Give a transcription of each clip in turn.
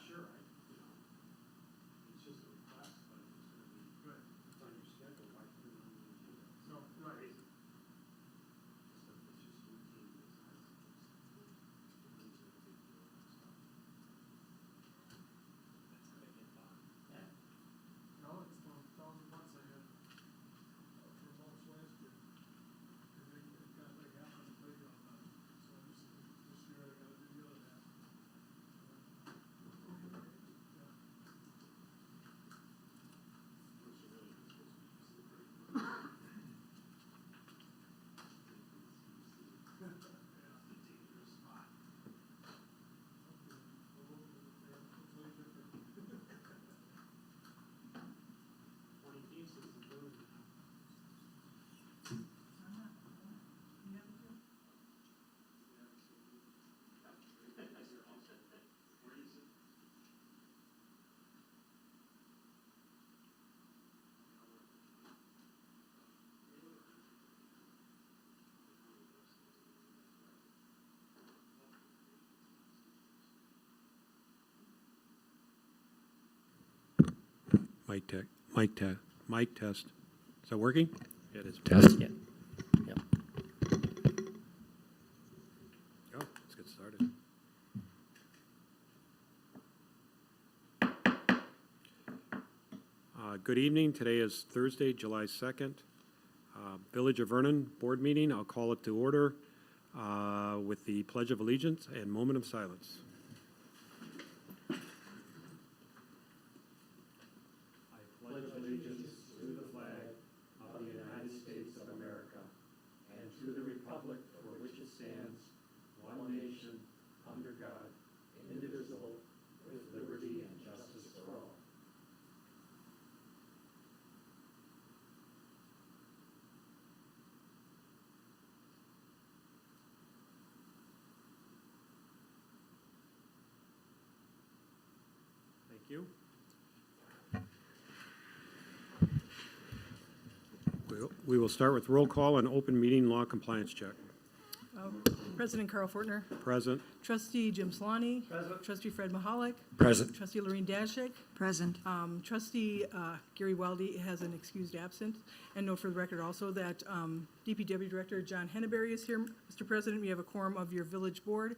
sure, it's just a request, but if it's gonna be, Right. it's on your schedule, why put it on the agenda? No, right. It's just routine business. That's gonna get done. Yeah. No, it's 1,000 bucks I had for mulch last year. And it got like half on the playground done. So this year I gotta do the other half. Mic test. Is that working? Yeah, it is. Test? Yeah. Yep. Go, let's get started. Good evening. Today is Thursday, July 2nd. Village of Vernon Board Meeting. I'll call it to order with the Pledge of Allegiance and moment of silence. I pledge allegiance to the flag of the United States of America and to the republic for which it stands, one nation, under God, indivisible, with liberty and justice for all. Thank you. We will start with roll call and open meeting law compliance check. President Carl Fortner. Present. Trustee Jim Solani. Trustee Fred Mahalik. Present. Trustee Lorene Dashik. Present. Trustee Gary Weldy has an excused absence. And note for the record also that DPW Director John Henneberry is here. Mr. President, we have a quorum of your village board.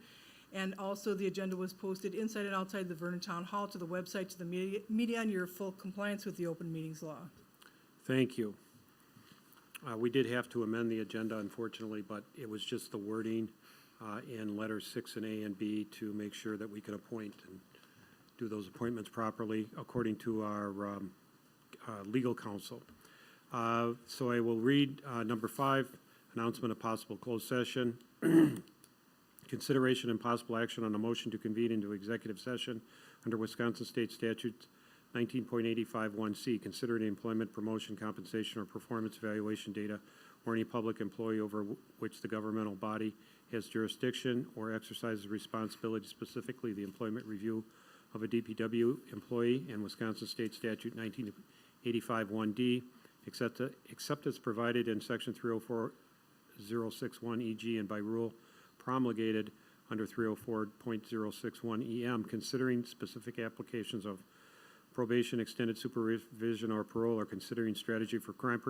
And also the agenda was posted inside and outside the Vernon Town Hall, to the website, to the media, and your full compliance with the open meetings law. Thank you. We did have to amend the agenda, unfortunately, but it was just the wording in letters 6 and A and B to make sure that we could appoint and do those appointments properly according to our legal counsel. So I will read number 5, announcement of possible closed session. Consideration and possible action on a motion to convene into executive session under Wisconsin State Statute 19.851C, considering employment, promotion, compensation, or performance evaluation data, or any public employee over which the governmental body has jurisdiction or exercises responsibility, specifically the employment review of a DPW employee, and Wisconsin State Statute 19.851D, except as provided in Section 304.061 EG and by rule promulgated under 304.061 EM, considering specific applications of probation, extended supervision, or parole, or considering strategy for crime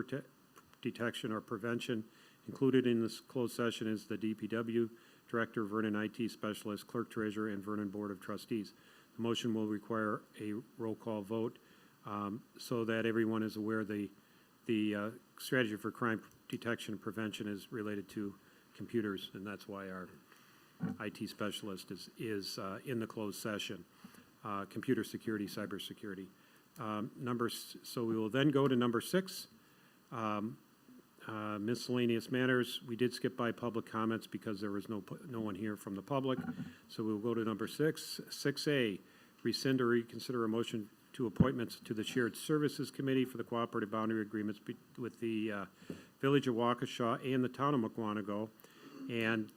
detection or prevention. Included in this closed session is the DPW Director, Vernon IT Specialist, Clerk Treasurer, and Vernon Board of Trustees. The motion will require a roll call vote so that everyone is aware the strategy for crime detection and prevention is related to computers, and that's why our IT specialist is in the closed session. Computer security, cybersecurity. So we will then go to number 6, miscellaneous matters. We did skip by public comments because there was no one here from the public. So we'll go to number 6. 6A, rescind or reconsider a motion to appointments to the Shared Services Committee for the Cooperative Boundary Agreements with the Village of Waukesha and the Town of Mukwonago. And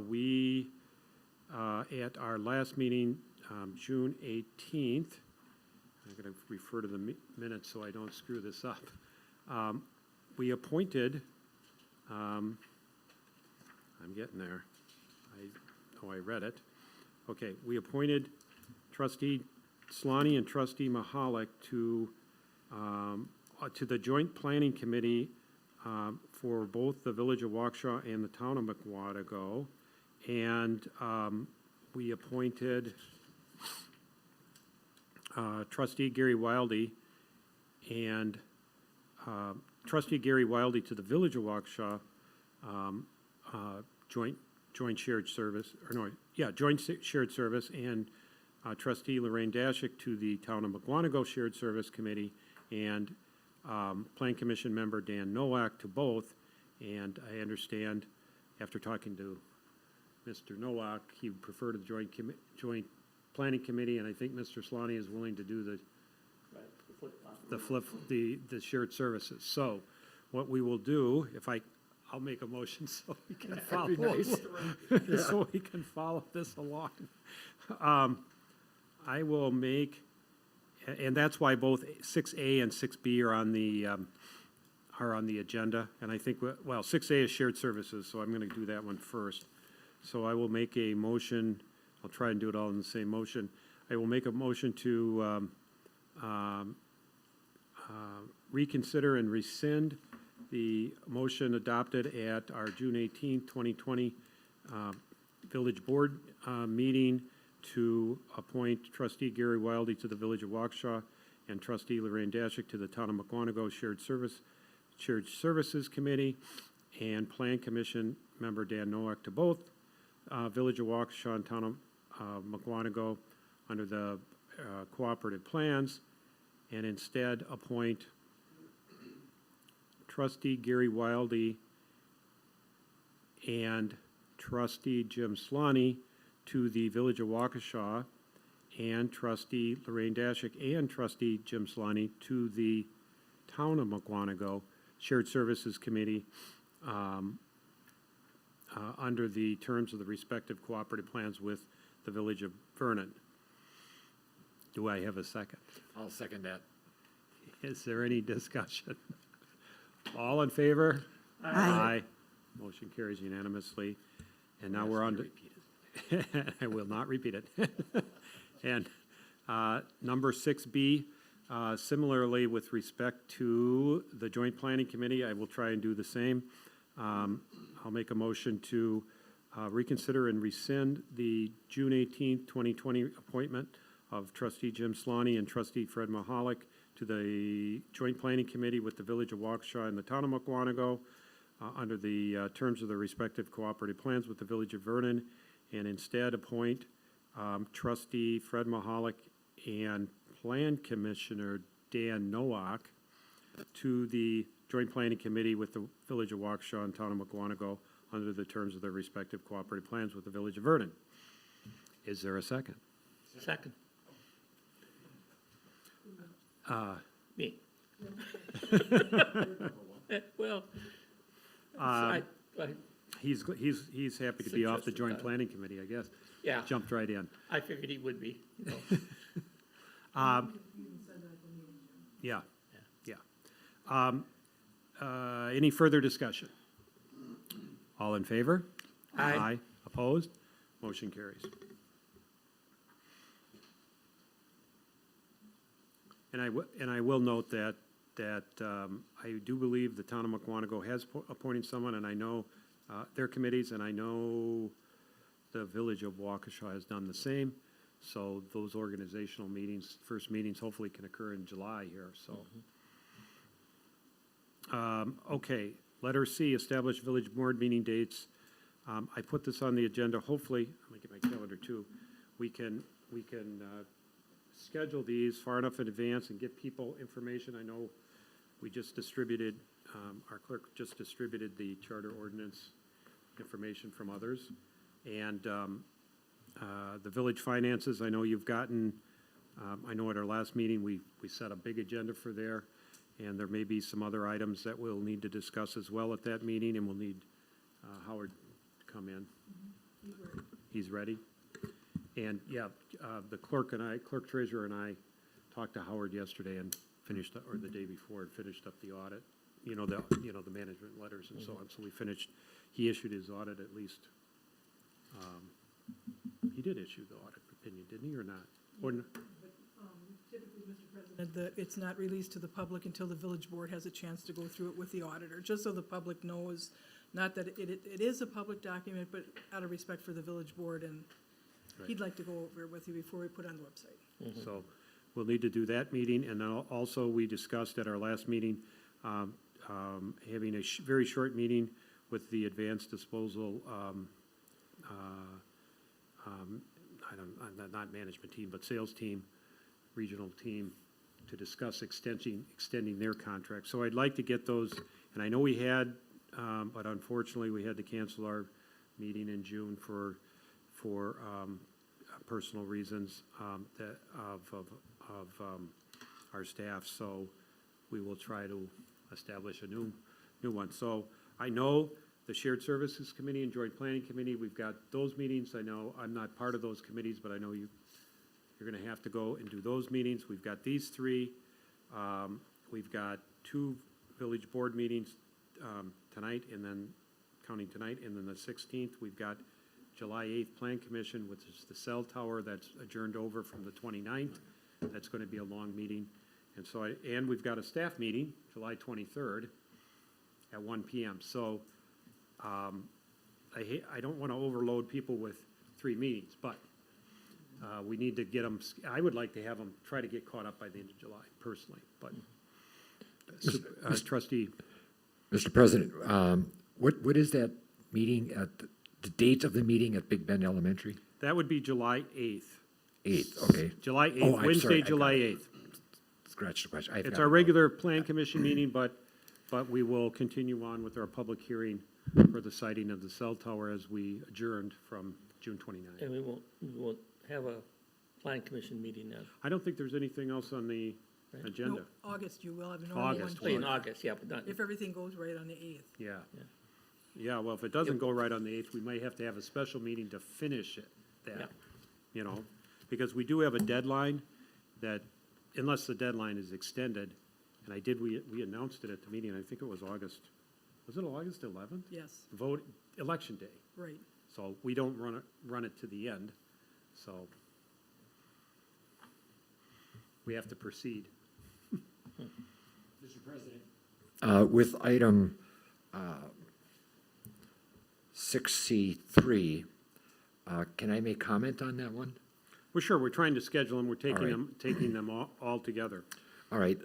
we, at our last meeting, June 18th, I'm going to refer to the minutes so I don't screw this up. We appointed, I'm getting there. I read it. Okay, we appointed trustee Slaney and trustee Mahalik to the joint planning committee for both the Village of Waukesha and the town of McWanago. And we appointed trustee Gary Wildy and trustee Gary Wildy to the Village of Waukesha joint shared service, or no, yeah, joint shared service, and trustee Lorraine Dashick to the town of McWanago Shared Service Committee, and Plan Commission member Dan Nowak to both. And I understand, after talking to Mr. Nowak, he preferred the joint planning committee, and I think Mr. Slaney is willing to do the shared services. So what we will do, I'll make a motion so we can follow, so we can follow this along. I will make, and that's why both 6A and 6B are on the agenda. And I think, well, 6A is shared services, so I'm going to do that one first. So I will make a motion. I'll try and do it all in the same motion. I will make a motion to reconsider and rescind the motion adopted at our June 18th, 2020 Village Board meeting to appoint trustee Gary Wildy to the Village of Waukesha and trustee Lorraine Dashick to the Town of McWanago Shared Services Committee, and Plan Commission member Dan Nowak to both Village of Waukesha and Town of McWanago under the cooperative plans, and instead appoint trustee Gary Wildy and trustee Jim Slaney to the Village of Waukesha, and trustee Lorraine Dashick and trustee Jim Slaney to the Town of McWanago Shared Services Committee under the terms of the respective cooperative plans with the Village of Vernon. Do I have a second? I'll second that. Is there any discussion? All in favor? Aye. Motion carries unanimously. And now we're on to, I will not repeat it. And number 6B, similarly with respect to the Joint Planning Committee, I will try and do the same. I'll make a motion to reconsider and rescind the June 18th, 2020 appointment of trustee Jim Slaney and trustee Fred Mahalik to the Joint Planning Committee with the Village of Waukesha and the Town of McWanago under the terms of the respective cooperative plans with the Village of Vernon, and instead appoint trustee Fred Mahalik and Plan Commissioner Dan Nowak to the Joint Planning Committee with the Village of Waukesha and Town of McWanago under the terms of their respective cooperative plans with the Village of Vernon. Is there a second? Second. Me. Well, go ahead. He's happy to be off the Joint Planning Committee, I guess. Yeah, Jumped right in. I figured he would be, you know. Yeah, yeah. Any further discussion? All in favor? Aye. Opposed? Motion carries. And I will note that I do believe the Town of McWanago has appointed someone, and I know their committees, and I know the Village of Waukesha has done the same. So those organizational meetings, first meetings, hopefully can occur in July here, so. Okay, letter C, establish village board meeting dates. I put this on the agenda, hopefully, let me get my calendar too. We can schedule these far enough in advance and get people information. I know we just distributed, our clerk just distributed the charter ordinance information from others. And the village finances, I know you've gotten, I know at our last meeting, we set a big agenda for there, and there may be some other items that we'll need to discuss as well at that meeting, and we'll need Howard to come in. He's ready? And yeah, the clerk treasurer and I talked to Howard yesterday and finished, or the day before, and finished up the audit, the management letters and so on. So we finished, he issued his audit at least. He did issue the audit opinion, didn't he, or not? Wouldn't- Typically, Mr. President, it's not released to the public until the village board has a chance to go through it with the auditor, just so the public knows, not that it is a public document, but out of respect for the village board, and he'd like to go over it with you before we put it on the website. So we'll need to do that meeting, and then also we discussed at our last meeting, having a very short meeting with the advanced disposal, not management team, but sales team, regional team, to discuss extending their contract. So I'd like to get those, and I know we had, but unfortunately, we had to cancel our meeting in June for personal reasons of our staff. So we will try to establish a new one. So I know the Shared Services Committee and Joint Planning Committee, we've got those meetings. I know I'm not part of those committees, but I know you're going to have to go and do those meetings. We've got these three. We've got 2 village board meetings tonight, and then counting tonight, and then the 16th, we've got July 8th Plan Commission, which is the cell tower that's adjourned over from the 29th. That's going to be a long meeting. And so, and we've got a staff meeting, July 23rd at 1 p.m. So I don't want to overload people with 3 meetings, but we need to get them, I would like to have them try to get caught up by the end of July, personally, but trustee. Mr. President, what is that meeting at, the date of the meeting at Big Bend Elementary? That would be July 8th. 8th, okay. July 8th, Oh, I'm Wednesday, sorry, I July got it. 8th. Scratch the question. It's our regular Plan Commission meeting, but we will continue on with our public hearing for the siting of the cell tower as we adjourned from June 29th. And we won't have a plan commission meeting then. I don't think there's anything else on the Right. agenda. No, August, you will have a normal one. August, Oh, in August, yeah, but not, If everything goes right on the 8th. Yeah. Yeah. Yeah, well, if it doesn't go right on the 8th, we might have to have a special meeting to finish it, Yeah. that, you know, because we do have a deadline that, unless the deadline is extended, and we announced it at the meeting, I think it was August, was it August 11th? Yes, Vote, election day. right. So we don't run it to the end, so we have to proceed. Mr. President, With item 6C3, can I make comment on that one? Well, sure, we're trying to schedule them, we're right. taking them all together. All right,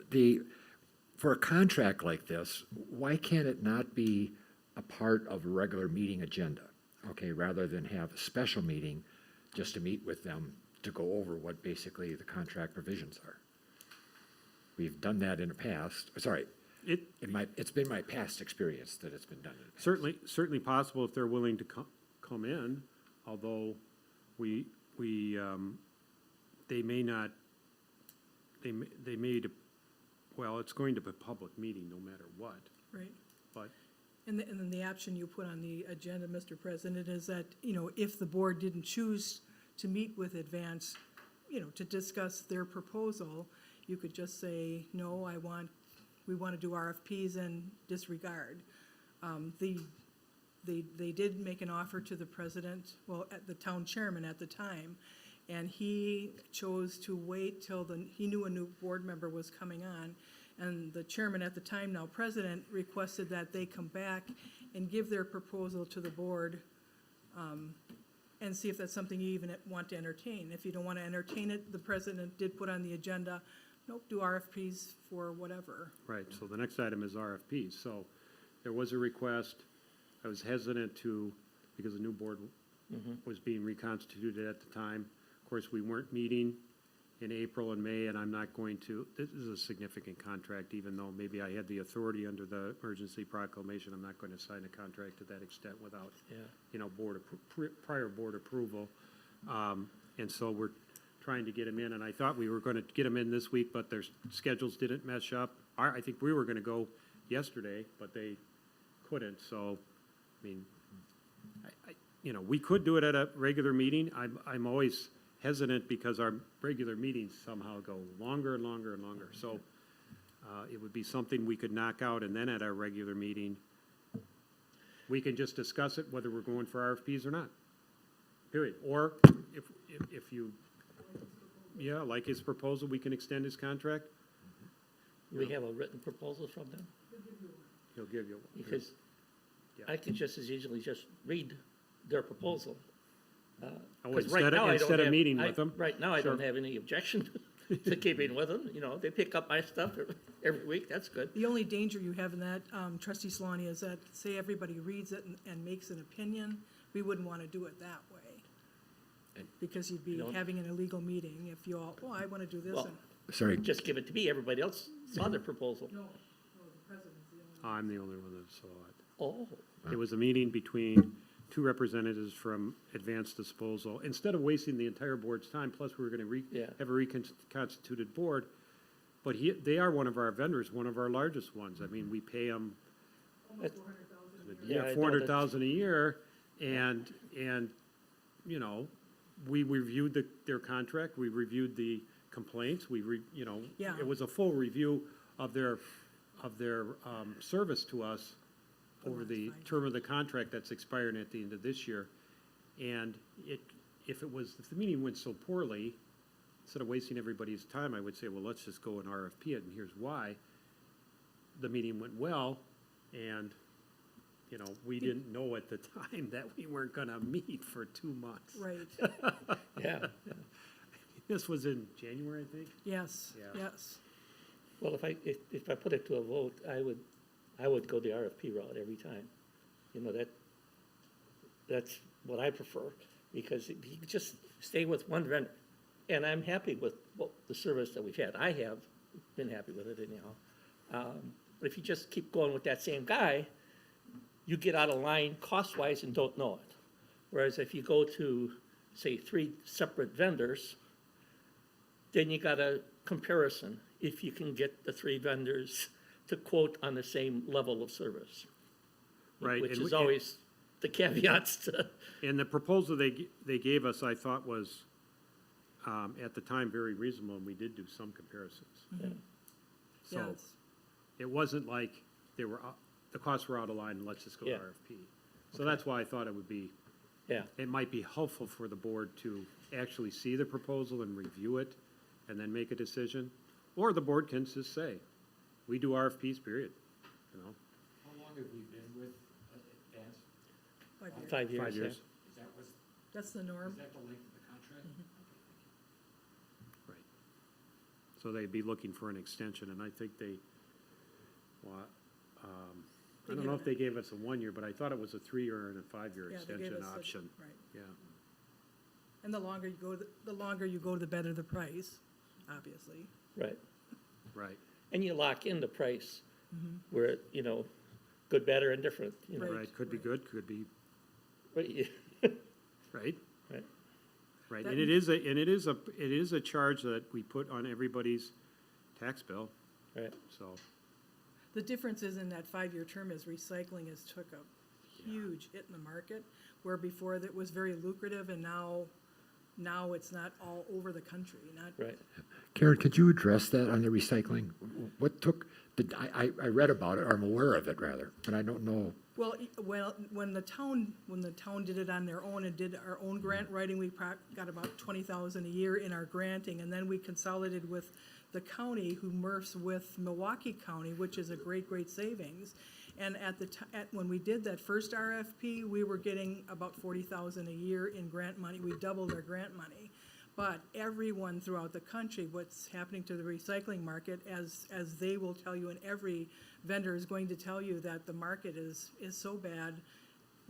for a contract like this, why can't it not be a part of a regular meeting agenda? Okay, rather than have a special meeting just to meet with them to go over what basically the contract provisions are. We've done that in the past, sorry, it's been my past experience that it's been done in the past. Certainly possible if they're willing to come in, although they may not, well, it's going to be a public meeting no matter what, Right. but, And then the option you put on the agenda, Mr. President, is that, if the board didn't choose to meet with Advance, to discuss their proposal, you could just say, no, we want to do RFPs and disregard. They did make an offer to the president, well, at the town chairman at the time, and he chose to wait till he knew a new board member was coming on. And the chairman at the time, now president, requested that they come back and give their proposal to the board, and see if that's something you even want to entertain. If you don't want to entertain it, the president did put on the agenda, nope, do RFPs for whatever. right, so the next item is RFPs. So there was a request, I was hesitant because the new board was being reconstituted at the time. Of course, we weren't meeting in April and May, and I'm not going to, this is a significant contract, even though maybe I had the authority under the emergency proclamation, I'm not going to sign a contract to that extent without, prior board approval. And so we're trying to get them in, and I thought we were going to get them in this week, but their schedules didn't mesh up. I think we were going to go yesterday, but they couldn't, so, I mean, we could do it at a regular meeting. I'm always hesitant because our regular meetings somehow go longer and longer and longer. So it would be something we could knock out, and then at our regular meeting, we can just discuss it, whether we're going for RFPs or not, period. Or if you, yeah, like his proposal, we can extend his contract? We have a written proposal from them, He'll give you one. because Yeah. I could just as easily just read their proposal. Oh, 'Cause right now I don't instead of have- meeting I- with them? Right now, I don't Sure. have any objection to keeping with them, you know, they pick up my stuff every week, that's good. The only danger you have in that, trustee Solani, is that, say everybody reads it and makes an opinion, we wouldn't want to do it that way. Because you'd be You don't- having an illegal meeting if you all, I want to do this Well, and. Sorry, Just give it to me, everybody else saw the proposal. No, the president's the only. I'm the only one that saw it. Oh, It was a meeting between two representatives from Advanced Disposal. Instead of wasting the entire board's time, plus we were gonna Yeah. have a reconstituted board, but they are one of our vendors, one of our largest ones. I mean, we pay them, Almost 400,000 a year. Yeah, I know 400,000 a year, and, you know, we reviewed their contract, we reviewed the complaints, Yeah. it was a full review of their service to us over the term of the contract that's expiring at the end of this year. And if the meeting went so poorly, instead of wasting everybody's time, I would say, well, let's just go and RFP it, and here's why. The meeting went well, and, you know, we didn't know at the time that we weren't gonna meet for 2 months. Right, yeah. This was in January, I think. yes, Yeah. yes. Well, if I put it to a vote, I would go the RFP route every time. You know, that's what I prefer, because if you just stay with one vendor, and I'm happy with the service that we've had. I have been happy with it anyhow. But if you just keep going with that same guy, you get out of line cost-wise and don't know it. Whereas if you go to, say, 3 separate vendors, then you got a comparison, if you can get the 3 vendors to quote on the same level of service. Right, Which and is we- always the caveats to, And the proposal they gave us, I thought was, at the time, very reasonable, and we did do some comparisons. yeah. So Yes. it wasn't like the costs were out of line, and let's just go to Yeah. RFP. So that's why I thought Yeah, it might be helpful for the board to actually see the proposal and review it, and then make a decision. Or the board can just say, we do RFPs, period, you know? how long have we been with Advance? 5 years. 5 years. 5 years. That's the norm. the length of the contract? Right. So they'd be looking for an extension, and I think I don't know if they gave us a 1 year, but I thought it was a 3-year and a 5-year Yeah, they gave extension us a- option. Right. Yeah, And the longer you go, the better the price, obviously. right. right, And you lock in the price where, you know, good, better, and different, you know. Right. right, could be good, could be, Right, yeah, right? right. Right, That- and it is a charge that we put on everybody's tax bill, Right. so, The difference is in that 5-year term is recycling has took a huge hit in the market, where before that was very lucrative, and now it's not all over the country, not. Right. Karen, could you address that on the recycling? What took, I read about it, or I'm aware of it rather, but I don't know. Well, when the town did it on their own and did our own grant writing, we got about 20,000 a year in our granting, and then we consolidated with the county, who MRFs with Milwaukee County, which is a great, great savings. And when we did that first RFP, we were getting about 40,000 a year in grant money. We doubled our grant money. But everyone throughout the country, what's happening to the recycling market, as they will tell you, and every vendor is going to tell you, that the market is so bad,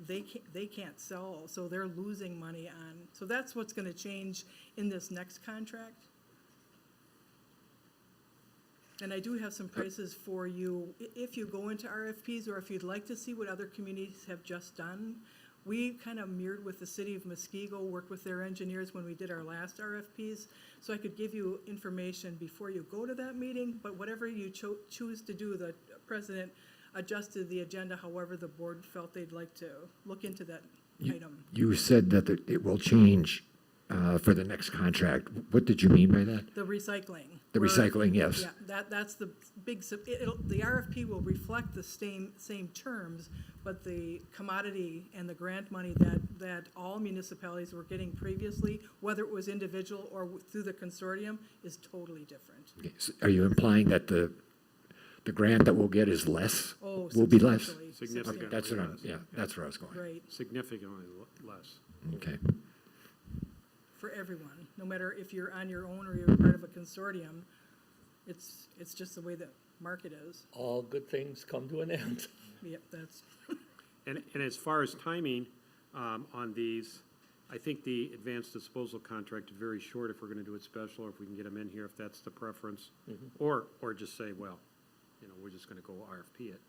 they can't sell, so they're losing money on. So that's what's gonna change in this next contract. And I do have some prices for you, if you go into RFPs, or if you'd like to see what other communities have just done. We kind of mirrored with the city of Muskego, worked with their engineers when we did our last RFPs. So I could give you information before you go to that meeting, but whatever you choose to do, the president adjusted the agenda however the board felt they'd like to look into that item. You said that it will change for the next contract. What did you mean by that? The recycling. The where- recycling, yes. Yeah, that's the big, the RFP will reflect the same terms, but the commodity and the grant money that all municipalities were getting previously, whether it was individual or through the consortium, is totally different. Okay, so are you implying that the grant that we'll get is less? Oh, Will be less? substantially, Significantly. That's what I'm, less. yeah, that's where I was going. Right, Significantly less. Okay. for everyone, no matter if you're on your own or you're part of a consortium, it's just the way the market is. All good things come to an end. Yep, that's, And as far as timing, on these, I think the advanced disposal contract is very short if we're gonna do it special, or if we can get them in here, if that's the preference. Or just say, well, you know, we're just gonna go RFP it.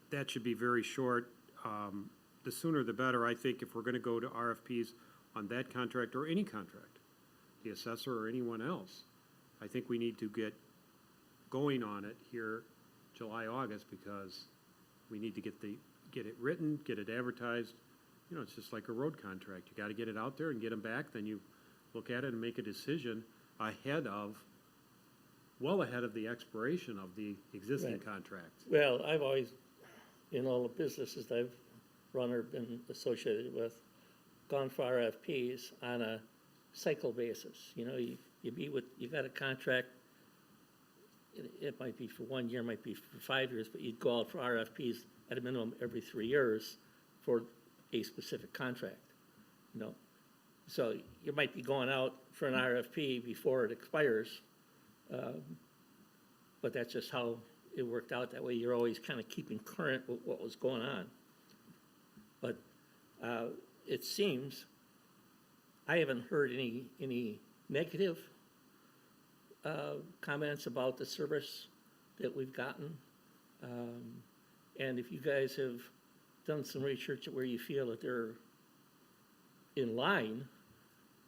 That should be very short. The sooner the better, I think, if we're gonna go to RFPs on that contract or any contract, the assessor or anyone else, I think we need to get going on it here July, August, because we need to get it written, get it advertised. You know, it's just like a road contract. You gotta get it out there and get them back, then you look at it and make a decision well ahead of the expiration of the existing Right. contract. Well, I've always, in all the businesses that I've run or been associated with, gone for RFPs on a cycle basis. You know, you meet with, you got a contract, it might be for 1 year, might be for 5 years, but you'd go out for RFPs at a minimum every 3 years for a specific contract, you know? So you might be going out for an RFP before it expires, but that's just how it worked out. That way you're always kind of keeping current with what was going on. But it seems, I haven't heard any negative comments about the service that we've gotten. And if you guys have done some research where you feel that they're in line,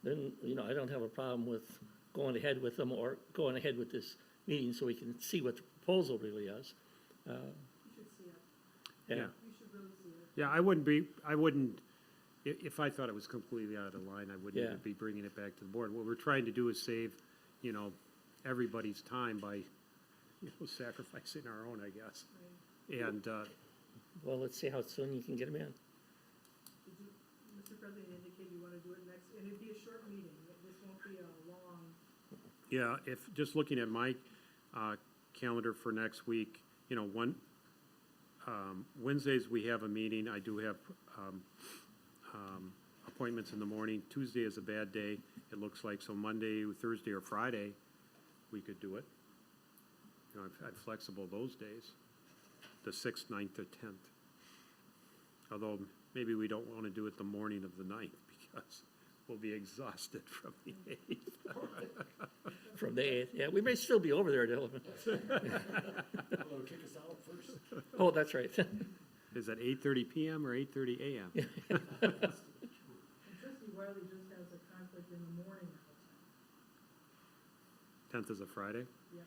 then, you know, I don't have a problem with going ahead with them or going ahead with this meeting so we can see what the proposal really is. you should see it. Yeah. You should really see it. Yeah, if I thought it was completely out of line, I wouldn't Yeah. even be bringing it back to the board. What we're trying to do is save, you know, everybody's time by, you know, sacrificing our own, I guess. And, Well, let's see how soon you can get them in. Did you, Mr. President, indicate you want to do it next, and it'd be a short meeting, this won't be a long. yeah, if, just looking at my calendar for next week, you know, Wednesdays, we have a meeting. I do have appointments in the morning. Tuesday is a bad day, it looks like, so Monday, Thursday, or Friday, we could do it. You know, I'm flexible those days, the 6th, 9th, or 10th. Although, maybe we don't want to do it the morning of the 9th, because we'll be exhausted from the 8th. From the 8th, yeah, we may still be over there, Dylan. Although kick us out first. Oh, that's right. Is that 8:30 PM or 8:30 AM? And Trustee Wiley just has a conflict in the morning all the time. 10th is a Friday? Yes.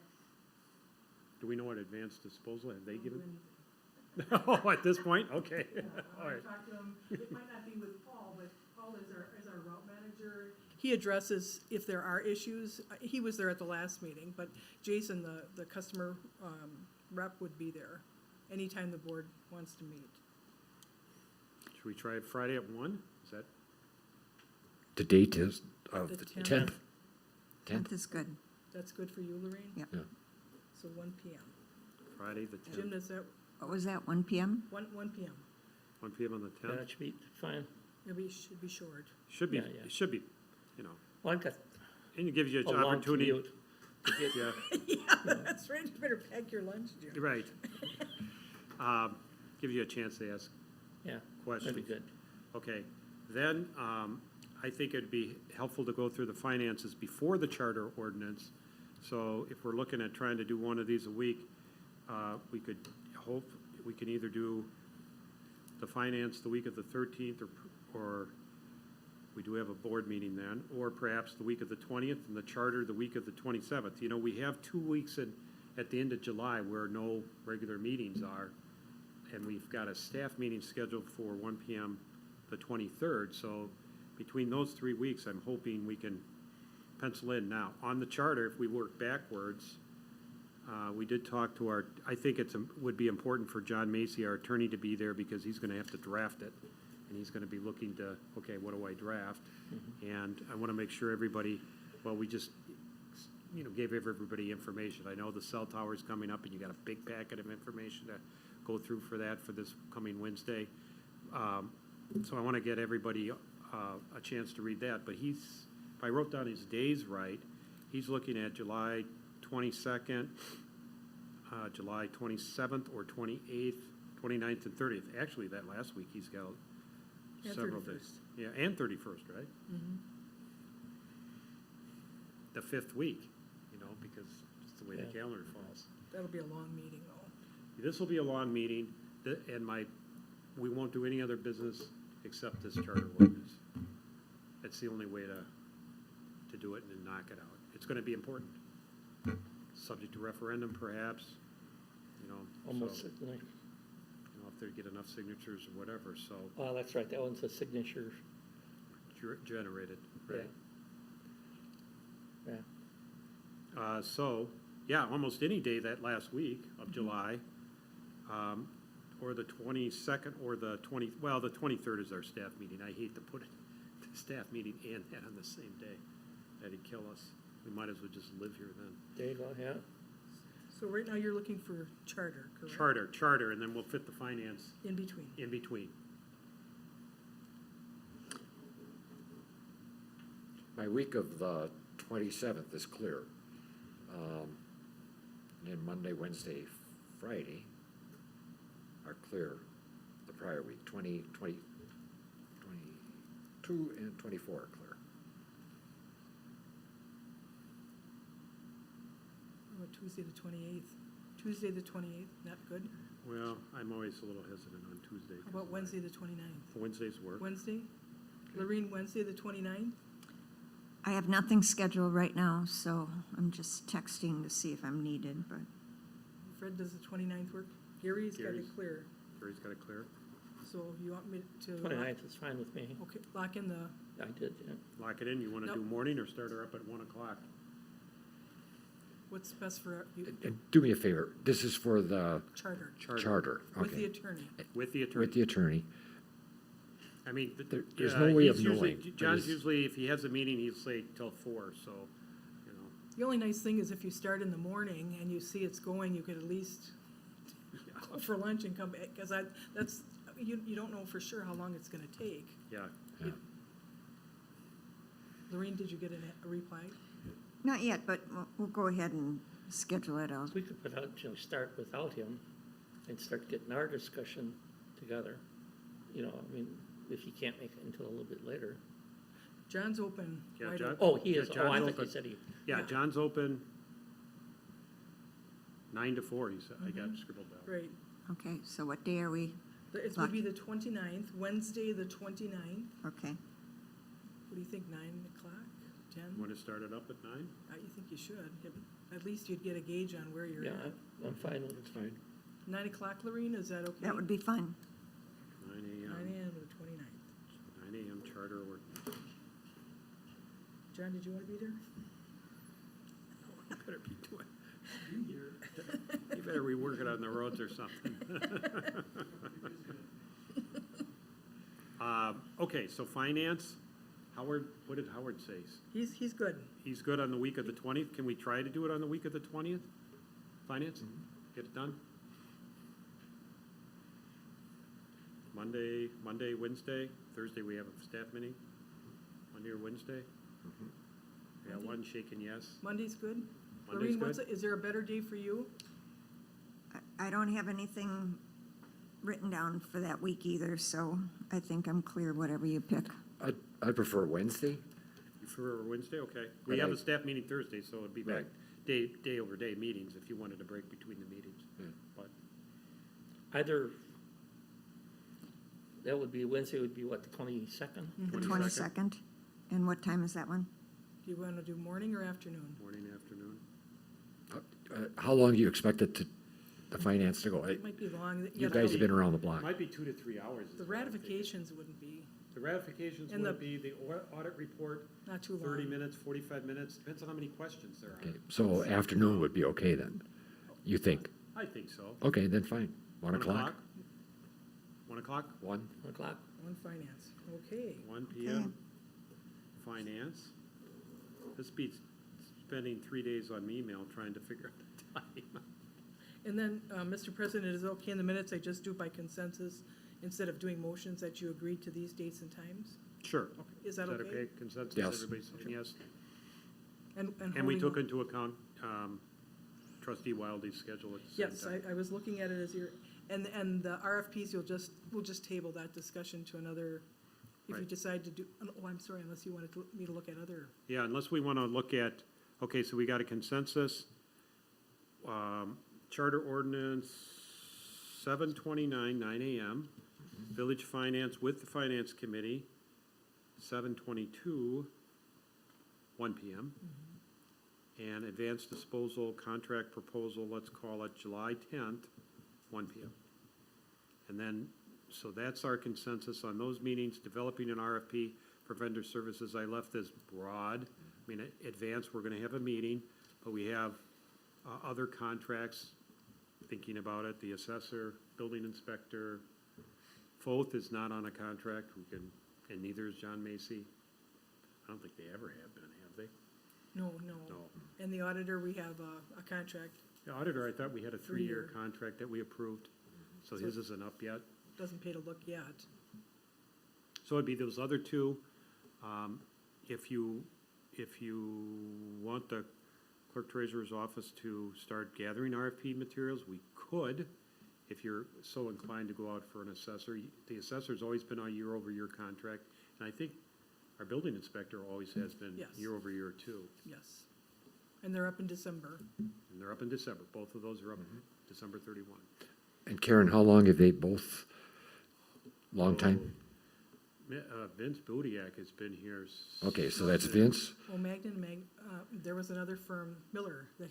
Do we know what advanced disposal, have they Don't do given? anything. Oh, at this point, okay, all I right. talked to him, it might not be with Paul, but Paul is our route manager. He addresses if there are issues. He was there at the last meeting, but Jason, the customer rep, would be there anytime the board wants to meet. Should we try it Friday at 1? Is that, The date is of The the 10th. 10th? 10th is good. That's good for you, Lorraine? Yeah. Yeah. So 1 PM. Friday the Jim, 10th? does that, What was that, 1 PM? 1 PM? 1 PM on the Yeah, 10th? that should be fine. Should be short. Should be, Yeah, yeah. it should be, you know, Well, I've got and it gives you a an long opportunity. commute to get, Yeah, Yeah, that's right. You better pack your lunch, Jim. right. Gives you a chance to ask yeah, questions. that'd be good. Okay, then, I think it'd be helpful to go through the finances before the charter ordinance. So if we're looking at trying to do one of these a week, we can either do the finance the week of the 13th, or we do have a board meeting then, or perhaps the week of the 20th, and the charter the week of the 27th. You know, we have 2 weeks at the end of July where no regular meetings are, and we've got a staff meeting scheduled for 1 PM the 23rd, so between those 3 weeks, I'm hoping we can pencil in. Now, on the charter, if we work backwards, we did talk to I think would be important for John Macy, our attorney, to be there because he's gonna have to draft it. And he's gonna be looking to, okay, what do I draft? And I wanna make sure everybody, well, we just, gave everybody information. I know the cell tower's coming up and you got a big packet of information to go through for that for this coming Wednesday. So I wanna get everybody, a chance to read that, but if I wrote down his days right, he's looking at July 22nd, July 27th or 28th, 29th and 30th. Actually, that last week, he's got And several 31st. days. Yeah, and 31st, right? The 5th week, because it's the way the Yeah. calendar falls. That'll be a long meeting, though. This will be a long meeting, and we won't do any other business except this charter ordinance. That's the only way to do it and then knock it out. It's gonna be important. Subject to referendum perhaps, Almost so, certainly. if they get enough signatures or whatever, so Oh, that's right, that one's a signature, generated, yeah. right? Yeah, So, yeah, almost any day that last week of July, or the 22nd or the 23rd is our staff meeting. I hate to put the staff meeting and that on the same day. That'd kill us. We might as well just live here then. there you go, yeah. So right now, you're looking for charter, correct? Charter, and then we'll fit the finance In between. in between. My week of the 27th is clear. And Monday, Wednesday, Friday are clear the prior week. 22 and 24 are clear. How about Tuesday, the 28th? Tuesday, the 28th, not good? Well, I'm always a little hesitant on Tuesday. How about Wednesday, the 29th? Wednesdays work. Wednesday? Lorene, Wednesday, the 29th? I have nothing scheduled right now, so I'm just texting to see if I'm needed, but Fred, does the 29th work? Gary's got it Gary's- clear, Gary's got it clear. so you want me to? 29th is fine with me. Okay, lock in the, I did, yeah. Lock it in. You want to Nope. do morning or start her up at 1 o'clock? what's best for you, And do me a favor, this is for the charter, charter, with the okay, attorney. With the attorney. with the attorney. I mean, There's no way of he's usually- knowing. John's There's- usually, if he has a meeting, he'll say till 4, so, The only nice thing is if you start in the morning and you see it's going, you could at least go for lunch and come back, because that's, you don't know for sure how long it's gonna take. yeah. Yeah. Lorene, did you get a reply? not yet, but we'll go ahead and schedule it out. We could start without him and start getting our discussion together. If he can't make it until a little bit later. John's open. Yeah, wide John- open. Oh, he Yeah, is, oh, John's I thought open. you said he, Yeah, Yeah. John's open 9 to 4, he said. I got it scribbled down. Great. Okay, so what day are we? It would be the 29th, Wednesday, the 29th. Okay, What do you think, 9 o'clock, 10? Want to start it up at 9? You think you should. At least you'd get a gauge on where you're yeah, at. I'm fine with That's it. fine. 9 o'clock, Lorene, is that okay? that would be fine. 9 9 a.m. AM to the 29th. 9 a.m. charter work. John, did you want to be there? You better be doing, you better be working on the roads or something. Okay, so finance, Howard, what did Howard say? He's good. He's good on the week of the 20th. Can we try to do it on the week of the 20th? Finance? Get it done? Monday, Wednesday, Thursday we have a staff meeting? Monday or Wednesday? Yeah, one shaking yes. Monday's good? Monday's Lorene, good? is there a better day for you? I don't have anything written down for that week either, so I think I'm clear, whatever you pick. I'd prefer Wednesday. You prefer Wednesday? Okay. We But have I- a staff meeting Thursday, so it'd be back Right. day over day meetings if you wanted to break between the meetings. Yeah. But Either, that would be, Wednesday would be what, the 22nd? The 22nd? 22nd, and what time is that one? Do you want to do morning or afternoon? morning, afternoon. How long do you expect the finance to go? It might be long. You guys have been around the block. Might be 2 to 3 hours. is The what I'm thinking. ratifications wouldn't be The ratifications And would the- be the audit report, Not too long. 30 minutes, 45 minutes, depends on how many questions there Okay, are. so afternoon would be okay then, you think? I think so. Okay, then fine. 1 o'clock? 1 o'clock, 1? 1 o'clock. On finance, okay. 1 PM, finance. This beats spending 3 days on email trying to figure out the time. And then, Mr. President, is it okay in the minutes I just do by consensus, instead of doing motions, that you agreed to these dates and times? Sure. Is that okay? Consensus, Yes. everybody's saying yes. And And we holding took on- into account trustee Wildey's schedule at the same Yes, time. I was looking at it as your, and the RFPs, we'll just table that discussion to another, if you Right. decide to do, oh, I'm sorry, unless you wanted me to look at other, Yeah, unless we want to look at, okay, so we got a consensus. Charter ordinance 7:29, 9 AM. Village finance with the finance committee, 7:22, 1 PM. And advanced disposal contract proposal, let's call it July 10th, 1 PM. And then, so that's our consensus on those meetings. Developing an RFP for vendor services, I left as broad. I mean, advanced, we're gonna have a meeting, but we have other contracts, thinking about it, the assessor, building inspector. Foth is not on a contract, we can, and neither is John Macy. I don't think they ever have been, have they? no. No. And the auditor, we have a contract, The auditor, I thought we had a 3-year 3-year. contract that we approved, so his isn't up yet. doesn't pay to look yet. So it'd be those other two. If you want the clerk treasurer's office to start gathering RFP materials, we could, if you're so inclined to go out for an assessor. The assessor's always been a year-over-year contract, and I think our building inspector always has been Yes. year-over-year too. Yes. And they're up in December. And they're up in December. Both of those are up December 31. And Karen, how long have they both? Long time? Vince Budiak has been here. Okay, so that's Vince? Well, there was another firm, Miller, that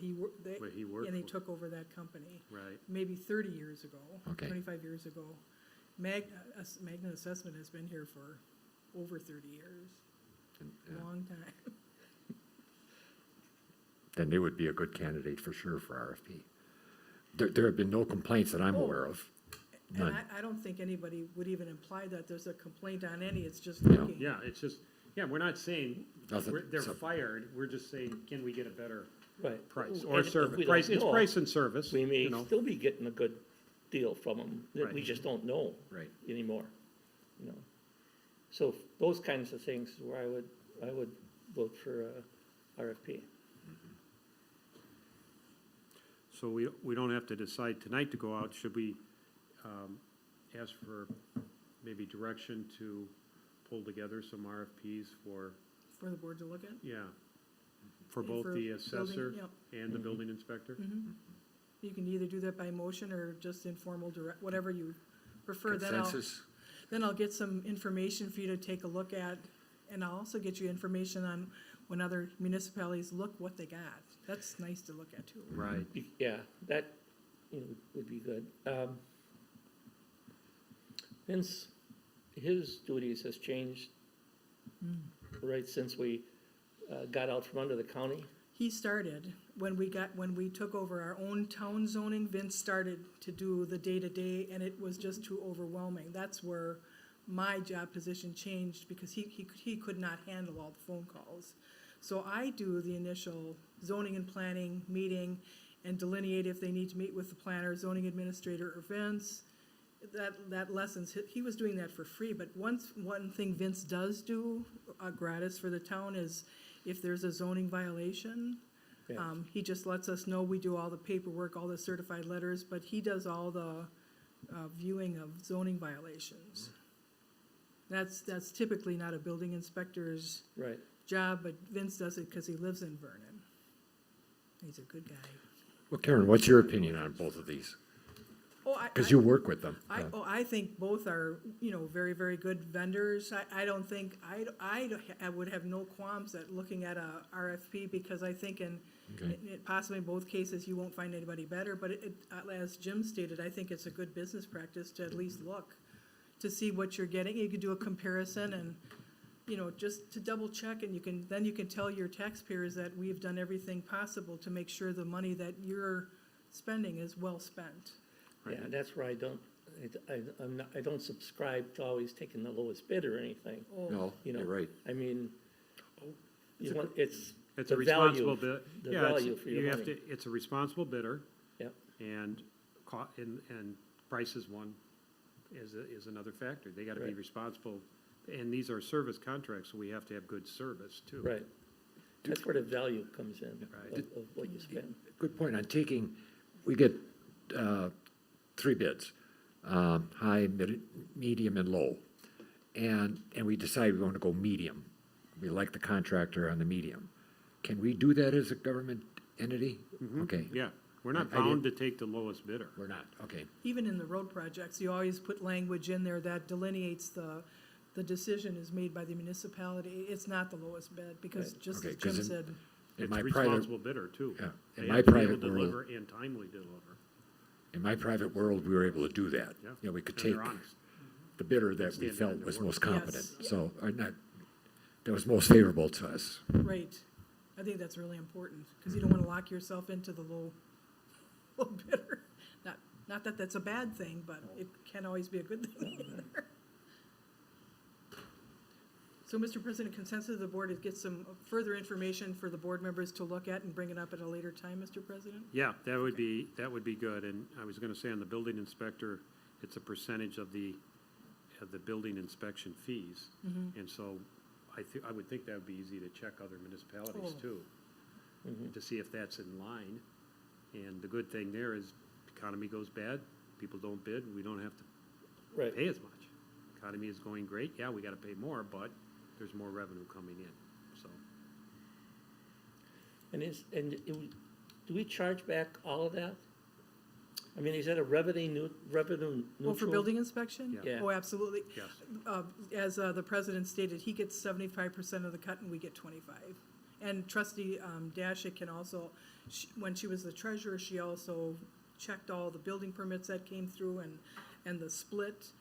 Where he worked and he for. took over that company, Right. maybe 30 years ago, Okay. 25 years ago. Magnet Assessment has been here for over 30 years, long time. Then they would be a good candidate for sure for RFP. There have been no complaints that I'm Oh. aware of. And None. I don't think anybody would even imply that there's a complaint on any, it's just No. looking. Yeah, it's just, yeah, we're not saying Nothing, they're so- fired, we're just saying, can we get a better Right. price And or if service? we don't Price, it's know, price and service, We may you know. still be getting a good deal from them, that we Right. just don't know Right. anymore, you know. So those kinds of things where I would vote for RFP. So we don't have to decide tonight to go out. Should we ask for maybe direction to pull together some RFPs for, For the board to look at. yeah, for And both for the building, assessor yep. and the building inspector? You can either do that by motion or just informal direct, whatever you prefer. Consensus? Then I'll get some information for you to take a look at, and I'll also get you information on when other municipalities look what they got. That's nice to look at too. Right. Yeah, that, you know, would be good. Vince, his duties has changed, right, since we got out from under the county. He started, when we took over our own town zoning, Vince started to do the day-to-day, and it was just too overwhelming. That's where my job position changed, because he could not handle all the phone calls. So I do the initial zoning and planning meeting and delineate if they need to meet with the planner, zoning administrator, or Vince. That lessons, he was doing that for free, but one thing Vince does do, gratis for the town, is if there's a zoning violation, Yeah. he just lets us know. We do all the paperwork, all the certified letters, but he does all the viewing of zoning violations. That's typically not a building inspector's Right. job, but Vince does it because he lives in Vernon. He's a good guy. Well, Karen, what's your opinion on both of these? Because you work with them. I think both are, very, very good vendors. I don't think, I would have no qualms at looking at a RFP, because I think Okay. possibly in both cases, you won't find anybody better, but as Jim stated, I think it's a good business practice to at least look. to see what you're getting. You can do a comparison and, you know, just to double check, and then you can tell your taxpayers that we've done everything possible to make sure the money that you're spending is well spent. Yeah, that's where I don't subscribe to always taking the lowest bid or anything. Oh, No, You know, you're right. I mean, you want, it's It's the a responsible value, bid. the Yeah, it's- value for your you have money. to. It's a responsible bidder, Yep, and and price is one, is another factor. They gotta be Right. responsible, and these are service contracts, so we have to have good service too. right. That's where the value comes in Right. of what you spend. Good point on taking, we get 3 bids, high, medium, and low. And we decide we want to go medium. We like the contractor on the medium. Can we do that as a government entity? Okay, Yeah, we're not I did- bound to take the lowest bidder. we're not, okay. even in the road projects, you always put language in there that delineates the decision is made by the municipality. It's not the lowest bid, because Right. just Okay, as 'cause Jim in- said, In It's my a private, responsible bidder too. Yeah, in They my have to be able private to world- deliver and timely deliver. in my private world, we were able to do that. Yeah. You know, we could And take they're honest. the bidder that we Stand felt behind was their most word. competent, Yes. so, or not, that was most favorable to us. right, I think that's really important, because you don't want to lock yourself into the low bidder. Not that that's a bad thing, but it can always be a good thing either. So, Mr. President, consensus of the board is get some further information for the board members to look at and bring it up at a later time, Mr. President? Yeah, that would be good, and I was gonna say on the building inspector, it's a percentage of the building inspection fees. And so I would think that would be easy to check other municipalities Oh. too, Mhm. to see if that's in line. And the good thing there is economy goes bad, people don't bid, we don't have to Right. pay as much. Economy is going great, yeah, we gotta pay more, but there's more revenue coming in, so. Do we charge back all of that? I mean, is that a revenue neutral? Oh, for building inspection? Yeah. Yeah. Oh, absolutely. Yes, As the president stated, he gets 75% of the cut and we get 25. And trustee Dashick can also, when she was the treasurer, she also checked all the building permits that came through and the split.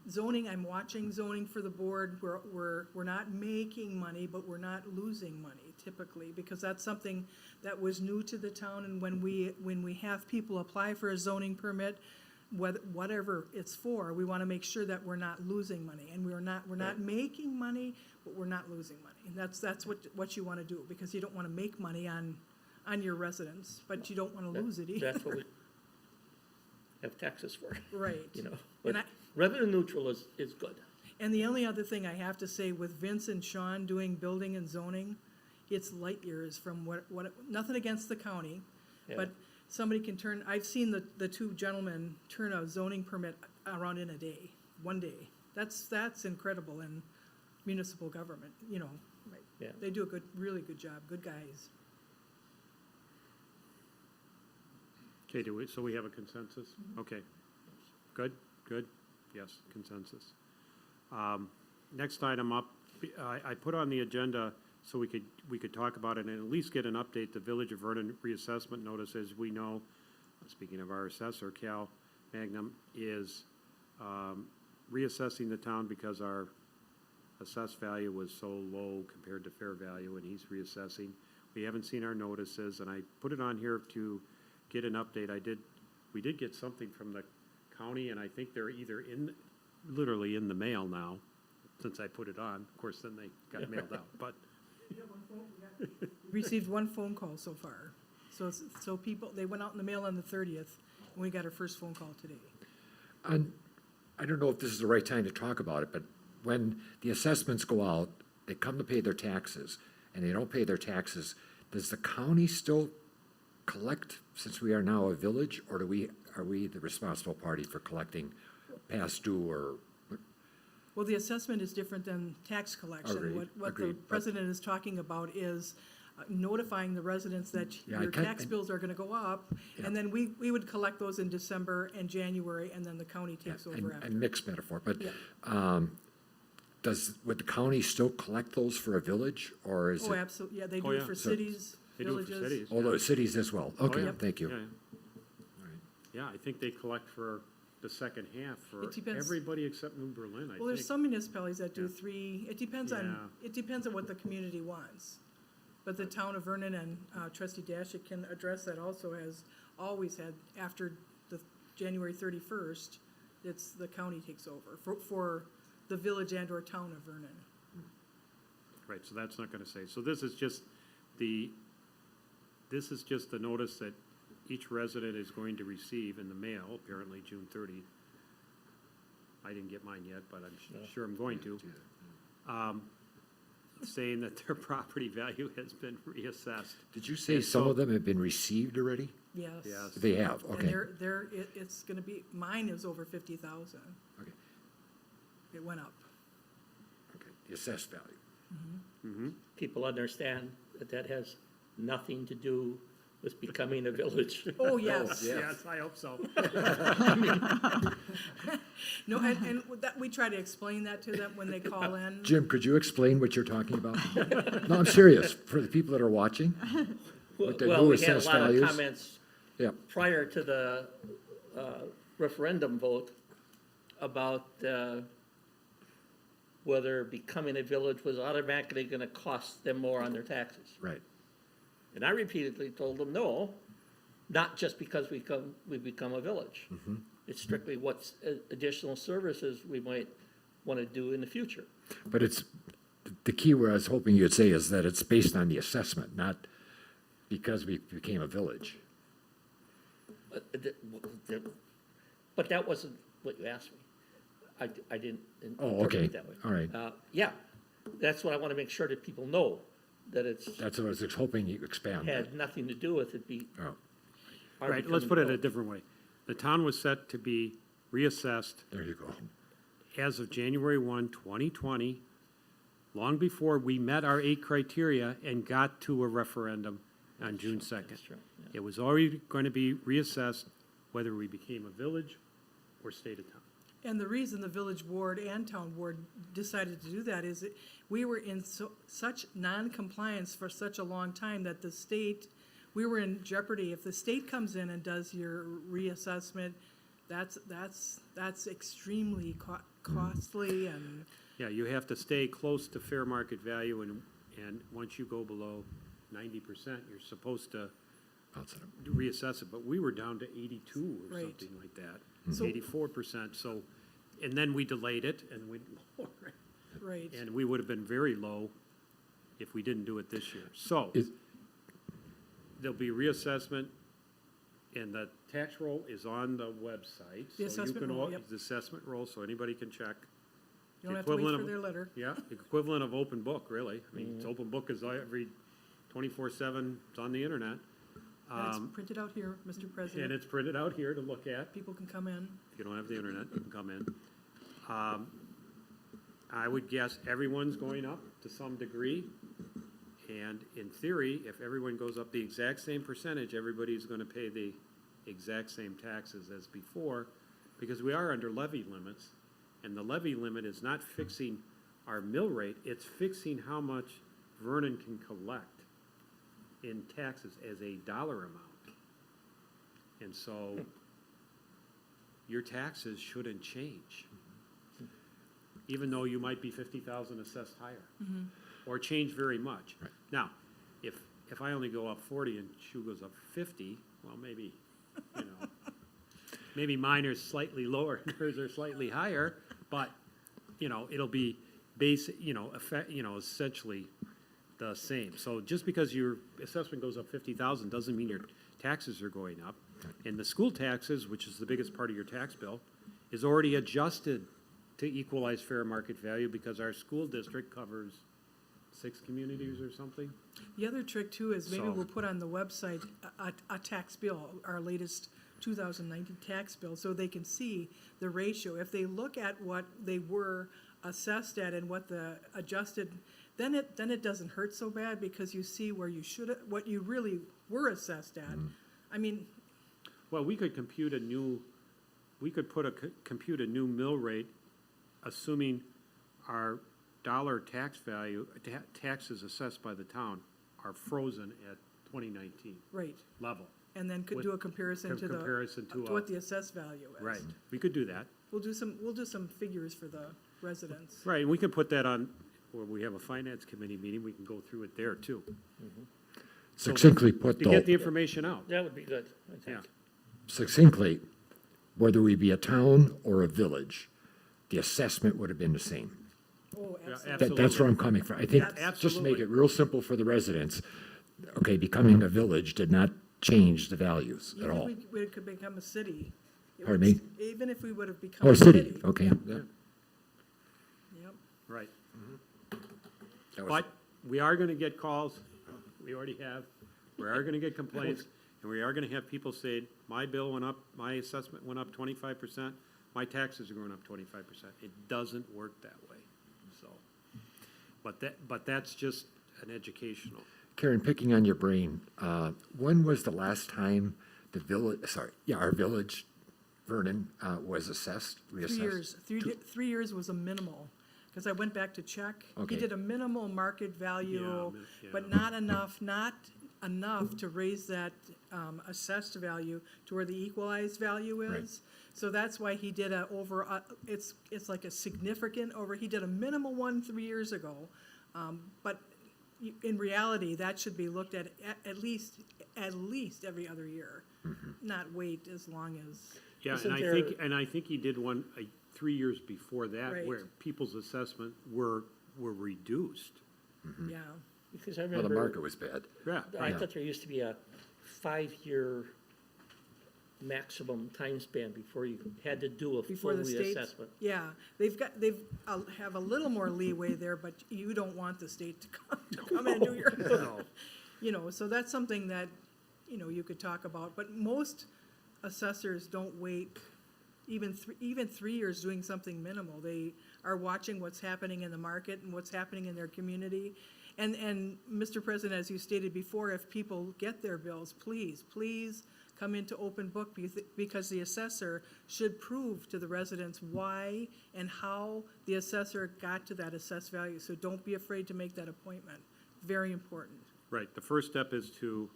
Zoning, I'm watching zoning for the board. We're not making money, but we're not losing money typically, because that's something that was new to the town. And when we have people apply for a zoning permit, whatever it's for, we want to make sure that we're not losing money. And we're not Right. making money, but we're not losing money. And that's what you want to do, because you don't want to make money on your residents, but you don't want to lose it either. That's what we have taxes for, Right. you know? And But revenue neutral is good. And the only other thing I have to say, with Vince and Sean doing building and zoning, it's light years from nothing against the county, Yeah. but somebody can I've seen the 2 gentlemen turn a zoning permit around in a day, one day. That's incredible in municipal government, you know. Yeah. They do a really good job, good guys. okay, so we have a consensus? Okay, good, yes, consensus. Next item up, I put on the agenda so we could talk about it and at least get an update. The Village of Vernon reassessment notice, as we know, speaking of our assessor, Cal Magnum, is reassessing the town because our assessed value was so low compared to fair value, and he's reassessing. We haven't seen our notices, and I put it on here to get an update. We did get something from the county, and I think they're either literally in the mail now, since I put it on. Of course, then they got mailed out, but, Received 1 phone call so far. So people, they went out in the mail on the 30th, and we got our first phone call today. I don't know if this is the right time to talk about it, but when the assessments go out, they come to pay their taxes, and they don't pay their taxes, does the county still collect, since we are now a village, or are we the responsible party for collecting past due or? Well, the assessment is different than tax collection. Agreed, What the agreed, but- president is talking about is notifying the residents that Yeah, I your can't- tax bills are gonna go up, Yeah. and then we would collect those in December and January, and then the county takes over And after. mixed metaphor, but Yeah. would the county still collect those for a village, or is Oh, it? absolutely, yeah, they Oh, do it yeah. for So- cities, they do it for villages. cities. All those cities as well? Okay, yeah. thank you. Yeah, yeah. Yeah, I think they collect for the second half for It depends. everybody except New Berlin, I Well, there's think. some municipalities that do Yeah. 3, it depends on what the community wants. But the town of Vernon and trustee Dashick can address that also, has always had, after the January 31st, it's the county takes over for the village and or town of Vernon. Right, so that's not gonna say, so this is just the notice that each resident is going to receive in the mail, apparently June 30. I didn't get mine yet, but I'm sure I'm going to. Saying that their property value has been reassessed. Did you say And some so- of them have been received already? Yes. Yes. They have, And okay. it's gonna be, mine is over 50,000. Okay. It went up. Okay, the assessed value. People understand that that has nothing to do with becoming a village. Oh, yes. Yes, I hope so. No, and that, we try to explain that to them when they call in. Jim, could you explain what you're talking about? No, I'm serious, for the people that are watching. With the Well, new we had a assessed lot of values? comments Yeah, prior to the referendum vote about whether becoming a village was automatically going to cost them more on their taxes. right. And I repeatedly told them, no, not just because we become a village. It's strictly what additional services we might want to do in the future. But it's, the key where I was hoping you'd say is that it's based on the assessment, not because we became a village. But that wasn't what you asked me. I didn't Oh, interpret okay. it that way. All right. Yeah, that's what I want to make sure that people know, that it's, That's what I was hoping you expand that. had nothing to do with it Oh, our Right, let's becoming put it a village. different way. The town was set to be reassessed there you go. as of January 1, 2020, long before we met our 8 criteria and got to a referendum on June 2nd. That's true, yeah. It was already going to be reassessed whether we became a village or stayed a town. And the reason the village board and town board decided to do that is that we were in such non-compliance for such a long time that the state, we were in jeopardy. If the state comes in and does your reassessment, that's extremely costly and, Yeah, you have to stay close to fair market value, and once you go below 90%, you're supposed to Outside of- reassess it, but we were down to 82 or Right. something like that, So- 84%, so, and then we delayed it, and we lowered it. right. And we would have been very low if we didn't do it this year. So, Is- there'll be reassessment, and the tax roll is on the website. The so you assessment can roll, al- yep. The assessment roll, so anybody can check. You don't the have to wait equivalent for of- their letter. Yeah, the equivalent of open book, really. I mean, it's open book is every 24/7, it's on the internet. And it's printed out here, Mr. And President. it's printed out here to look at. People can come in. If you don't have the internet, you can come in. I would guess everyone's going up to some degree. And in theory, if everyone goes up the exact same percentage, everybody's gonna pay the exact same taxes as before, because we are under levy limits. And the levy limit is not fixing our mill rate, it's fixing how much Vernon can collect in taxes as a dollar amount. And so, your taxes shouldn't change. Even though you might be 50,000 assessed higher, or change very much. Right. Now, if I only go up 40 and Shu goes up 50, well, maybe, you know, maybe mine are slightly lower and hers are slightly higher, but, you know, it'll be basic, essentially the same. So just because your assessment goes up 50,000 doesn't mean your taxes are going up. And the school taxes, which is the biggest part of your tax bill, is already adjusted to equalize fair market value because our school district covers 6 communities or something. The other trick too is maybe So- we'll put on the website a tax bill, our latest 2019 tax bill, so they can see the ratio. If they look at what they were assessed at and what the adjusted, then it doesn't hurt so bad because you see where you should, what you really were assessed at. I mean, Well, we could compute a new mill rate, assuming our dollar tax value, taxes assessed by the town are frozen at 2019 right, level. and then could With do a comparison to the, comparison to to what the assessed value is. Right, we could do that. We'll do some figures for the residents. Right, and we can put that on, where we have a finance committee meeting, we can go through it there too. Succinctly put, To get the though, information out, That would be good, I yeah. think. succinctly, whether we be a town or a village, the assessment would have been the same. Oh, Yeah, absolutely. That's where I'm coming from. I think, Yeah, just to make absolutely. it real simple for the residents, okay, becoming a village did not change the values at Even all. if we could become a city. it Pardon would me? Even if we would have become Oh, a a city. city, okay. Yep, yeah. yep. Right, That was- but we are gonna get calls, we already have, we are gonna get complaints, and we are gonna have people say, my bill went up, my assessment went up 25%, my taxes are going up 25%. It doesn't work that way, so. But that's just an educational. Karen, picking on your brain, when was the last time the village, our village, Vernon, was assessed, reassessed? 3 years, 3 years was a minimal, because I went back to check. Okay. He did a minimal market value, Yeah, but yeah. not enough to raise that assessed value to where the equalized value Right. is. So that's why he did it's like a significant he did a minimal one 3 years ago. But in reality, that should be looked at least every other year, not wait as long as. Yeah, Isn't and I think he did one, 3 years before that, Right. where people's assessment were reduced. Yeah, Because I Well, the remember, market was bad. Yeah, I Yeah. thought there used to be a 5-year maximum time span before you had to do a full before the state. reassessment. Yeah, have a little more leeway there, but you don't want the state to come in and do your. no, So that's something that, you could talk about, but most assessors don't wait even 3 years doing something minimal. They are watching what's happening in the market and what's happening in their community. And Mr. President, as you stated before, if people get their bills, please come into open book, because the assessor should prove to the residents why and how the assessor got to that assessed value. So don't be afraid to make that appointment. Very important. right, the first step is to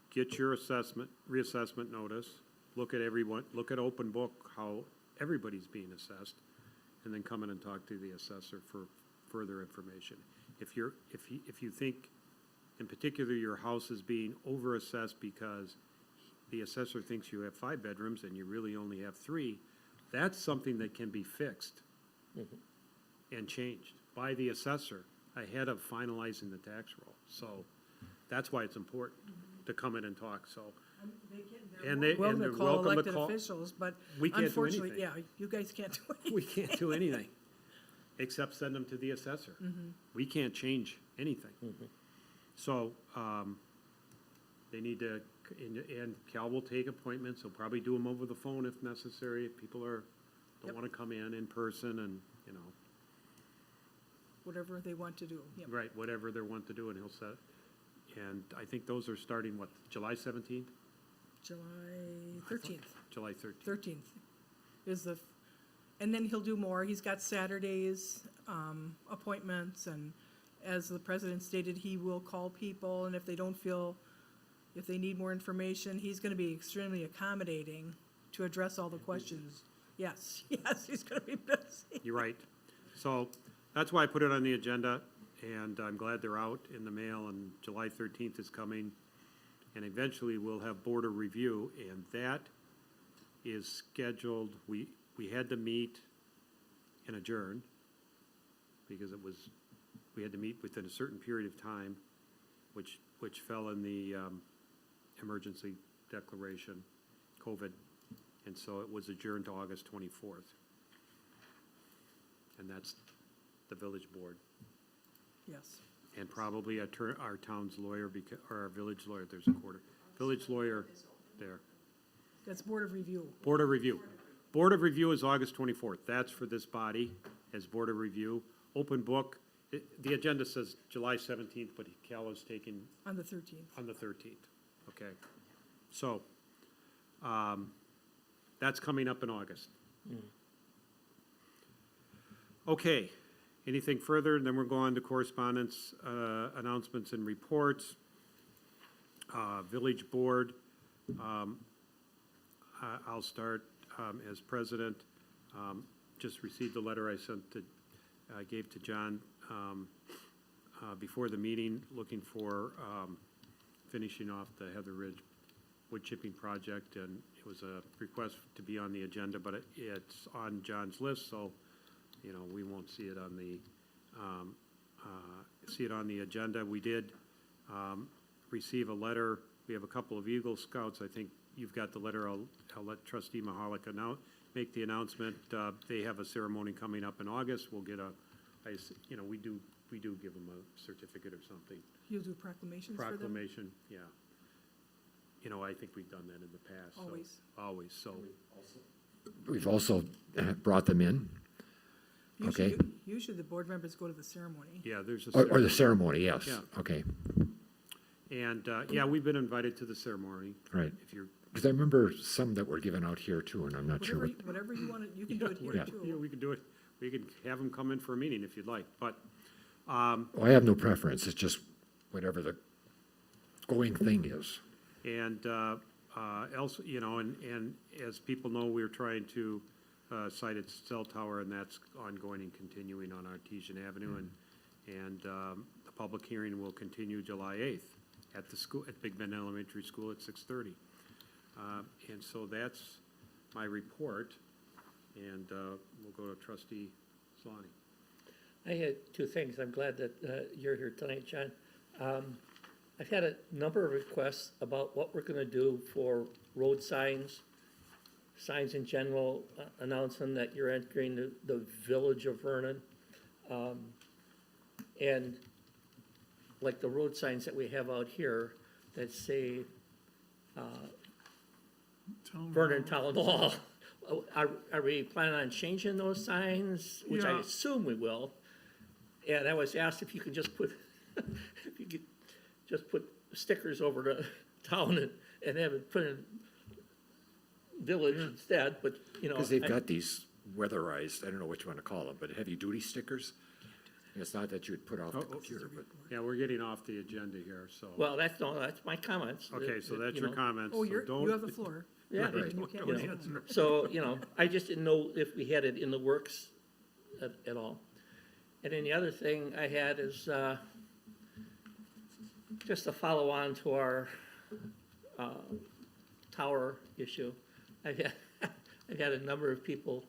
get your reassessment notice, look at open book, how everybody's being assessed, and then come in and talk to the assessor for further information. If you think, in particular, your house is being overassessed because the assessor thinks you have 5 bedrooms and you really only have 3, that's something that can be fixed and changed by the assessor ahead of finalizing the tax roll. So that's why it's important to come in and talk, so. And they're Welcome to call welcome to elected call. officials, but We can't do unfortunately, anything. yeah, you guys can't do anything. We can't do anything, except send them to the assessor. We can't change anything. So, they need to, and Cal will take appointments, he'll probably do them over the phone if necessary, if people don't Yep. wanna come in person and, Whatever they want to do, yep. right, whatever they want to do, and he'll set. And I think those are starting, what, July 17th? July 13th. July 13th. 13th is and then he'll do more. He's got Saturdays, appointments, and as the president stated, he will call people, and if they need more information, he's gonna be extremely accommodating to address all the questions. Yes, he's gonna be busy. You're right. So that's why I put it on the agenda, and I'm glad they're out in the mail, and July 13th is coming. And eventually, we'll have border review, and that is scheduled, we had to meet and adjourn, because we had to meet within a certain period of time, which fell in the emergency declaration, COVID, and so it was adjourned to August 24th. And that's the village board. Yes. And probably our town's lawyer, or our village lawyer, there's a village lawyer there. That's Board of Review. Board of Review. Board of Review is August 24th. That's for this body as Board of Review. Open book, the agenda says July 17th, but Cal is taking On the 13th. on the 13th. Okay. So, that's coming up in August. Okay. Anything further? And then we'll go on to correspondence, announcements and reports. Village Board, I'll start as president. Just received the letter I sent to, I gave to John before the meeting, looking for finishing off the Heather Ridge wood chipping project, and it was a request to be on the agenda, but it's on John's list, so, you know, we won't see it on the agenda. We did receive a letter. We have a couple of Eagle Scouts. I think you've got the letter. I'll let Trustee Mahalik make the announcement. They have a ceremony coming up in August. We'll get you know, we do give them a certificate or something. You'll do proclamations for them? Proclamation, yeah. You know, I think we've done that in the past. so- Always. Always, so, We've also brought them in, okay? Usually the board members go to the ceremony. yeah, there's a. Or the ceremony, yes, Yeah. okay, And, yeah, we've been invited to the ceremony. right. If you're, Because I remember some that were given out here too, and I'm not sure Whatever what, you want, you can do it here yeah, too. we can do it. We can have them come in for a meeting if you'd like, but, well, I have no preference, it's just whatever the going thing is. and, else, you know, and as people know, we're trying to, site its cell tower, and that's ongoing and continuing on Artesian Avenue, and, the public hearing will continue July 8th at the school, at Big Bend Elementary School at 6:30. And so that's my report, and, we'll go to Trustee Solani. I had two things. I'm glad that you're here tonight, John. I've had a number of requests about what we're gonna do for road signs, signs in general, announcing that you're entering the village of Vernon. And like the road signs that we have out here that say Town Vernon hall. Town Hall. Are we planning on changing those signs, which I Yeah. assume we will? And I was asked if you could just put, if you could just put stickers over the town and have it printed village instead, but, you know. Because they've I- got these weatherized, I don't know which one to call them, but heavy-duty stickers. And it's not that you would put off the computer, but Yeah, we're getting off the agenda here, so. Well, that's my comments. Okay, so that's you your know. comments. Oh, so you don't- have the floor. Yeah, Right. You can't you say know. no. So, you know, I just didn't know if we had it in the works at all. And then the other thing I had is, just to follow on to our, tower issue. I've had a number of people,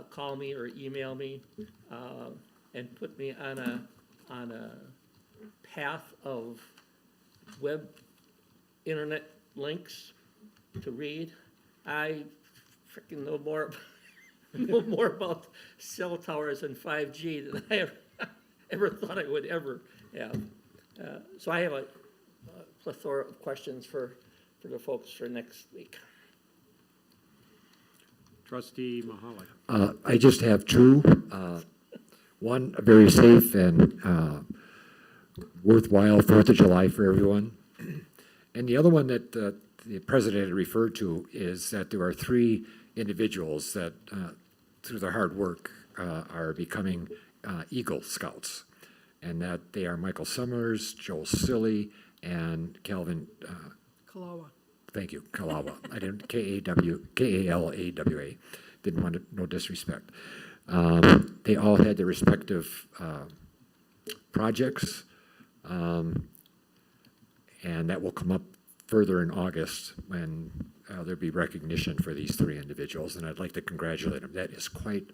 call me or email me, and put me on a path of web internet links to read. I frickin' know more about cell towers and 5G than I ever thought I would ever have. So I have a plethora of questions for the folks for next week. Trustee Mahalik. I just have two. One, a very safe and worthwhile 4th of July for everyone. And the other one that the president had referred to is that there are 3 individuals that, through their hard work, are becoming Eagle Scouts. And that they are Michael Summers, Joel Silly, and Calvin, Kalawa. thank you, Kalawa. I didn't, K-A-L-A-W-A. Didn't want to, no disrespect. They all had their respective projects, and that will come up further in August when there'll be recognition for these 3 individuals, and I'd like to congratulate them. That is quite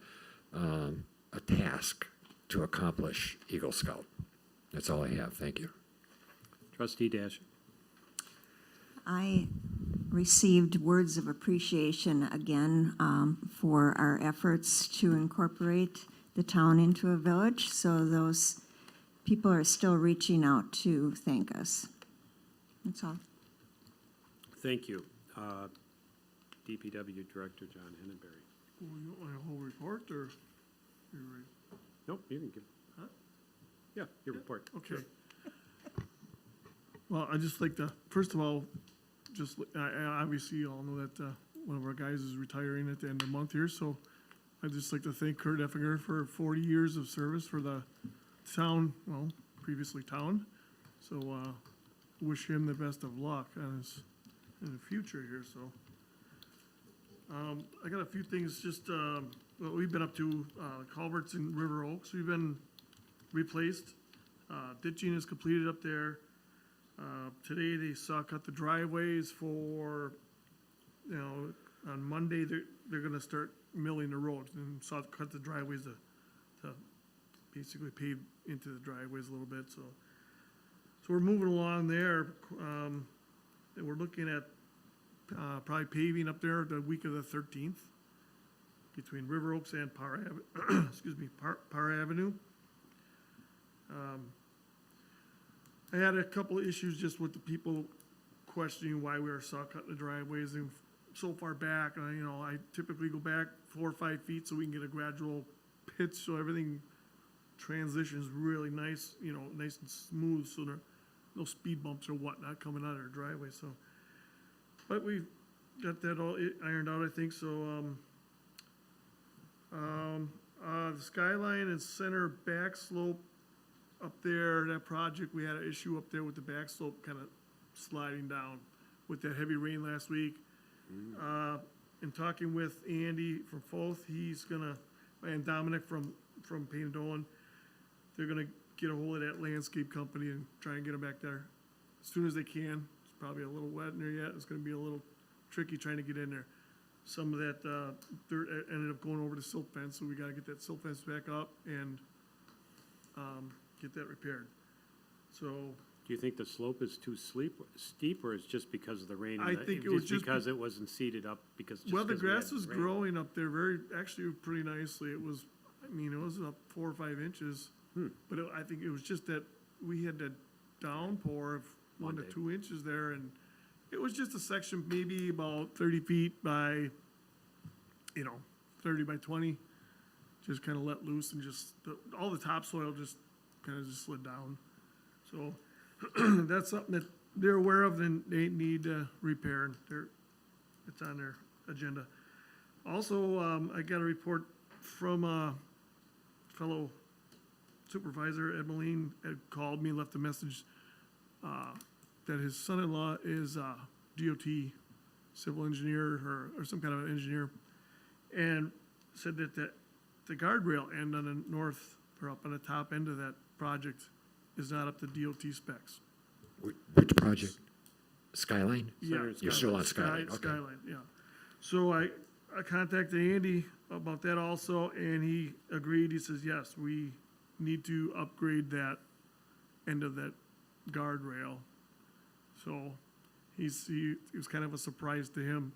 a task to accomplish, Eagle Scout. That's all I have. Thank you. Trustee Dash. I received words of appreciation again for our efforts to incorporate the town into a village. So those people are still reaching out to thank us. That's all. Thank you. DPW Director John Henneberry. Oh, you want my whole report, or? You're right. Nope, you can give. Huh? Yeah, your report. Okay. Well, I'd just like to, first of all, obviously you all know that one of our guys is retiring at the end of the month here, so I'd just like to thank Kurt Effinger for 40 years of service for the town, well, previously town. So wish him the best of luck on his, in the future here, so. I got a few things, just, what we've been up to, culverts in River Oaks, we've been replaced. Ditching is completed up there. Today they saw cut the driveways for, you know, on Monday, they're gonna start milling the roads and saw cut the driveways to basically pave into the driveways a little bit, so. So we're moving along there, and we're looking at, probably paving up there the week of the 13th between River Oaks and excuse me, Parr Avenue. I had a couple of issues just with the people questioning why we were saw cutting the driveways and so far back. You know, I typically go back 4 or 5 feet so we can get a gradual pitch so everything transitions really nice, you know, nice and smooth, so there are no speed bumps or whatnot coming out of our driveway. So, but we've got that all ironed out, I think. So, the skyline and center back slope up there, that project, we had an issue up there with the back slope kind of sliding down with that heavy rain last week. In talking with Andy from Foth, he's gonna, and Dominic from Painted Dolan, they're gonna get a hold of that landscape company and try and get them back there as soon as they can. It's probably a little wet in there yet. It's gonna be a little tricky trying to get in there. Some of that dirt ended up going over the silt fence, so we gotta get that silt fence back up and get that repaired. So Do you think the slope is too steep, or it's just because of the rain? I and think it was just because it wasn't seeded up because. well, the because we had grass was rain? growing up there actually pretty nicely. It was, I mean, it was up 4 or 5 inches. But I think it was just that we had that downpour of 1 to Monday. 2 inches there, and it was just a section maybe about 30 feet by, 30 by 20. Just kind of let loose and just, all the topsoil just kind of just slid down. So that's something that they're aware of and they need repair, and it's on their agenda. Also, I got a report from a fellow supervisor, Ed Moline, had called me, left a message that his son-in-law is a DOT civil engineer or some kind of engineer, and said that the guardrail end on the north, or up on the top end of that project is not up to DOT specs. Which project? Skyline? Yeah. You're still on Skyline, okay. Skyline, yeah. So I contacted Andy about that also, and he agreed. He says, yes, we need to upgrade that end of that guardrail. So he it was kind of a surprise to him,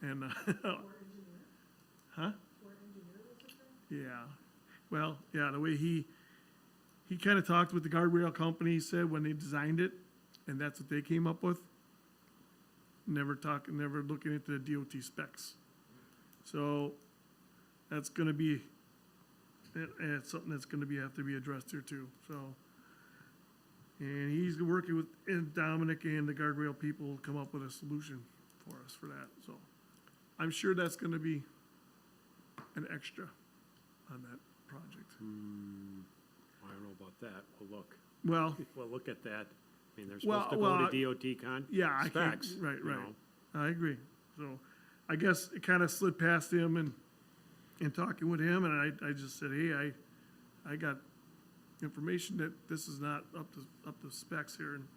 and huh? Yeah. Well, yeah, the way he kind of talked with the guardrail company, he said, when they designed it, and that's what they came up with. Never looking into the DOT specs. So that's gonna be, and it's something that's gonna have to be addressed here too, so. And he's working with Dominic and the guardrail people to come up with a solution for us for that, so. I'm sure that's gonna be an extra on that project. I don't know about that. We'll look. Well, We'll look at that. I mean, they're Well, supposed to well, go to DOT yeah, I can't, specs. right, you right. know. I agree. So I guess it kind of slid past him and talking with him, and I just said, hey, I got information that this is not up to specs here. And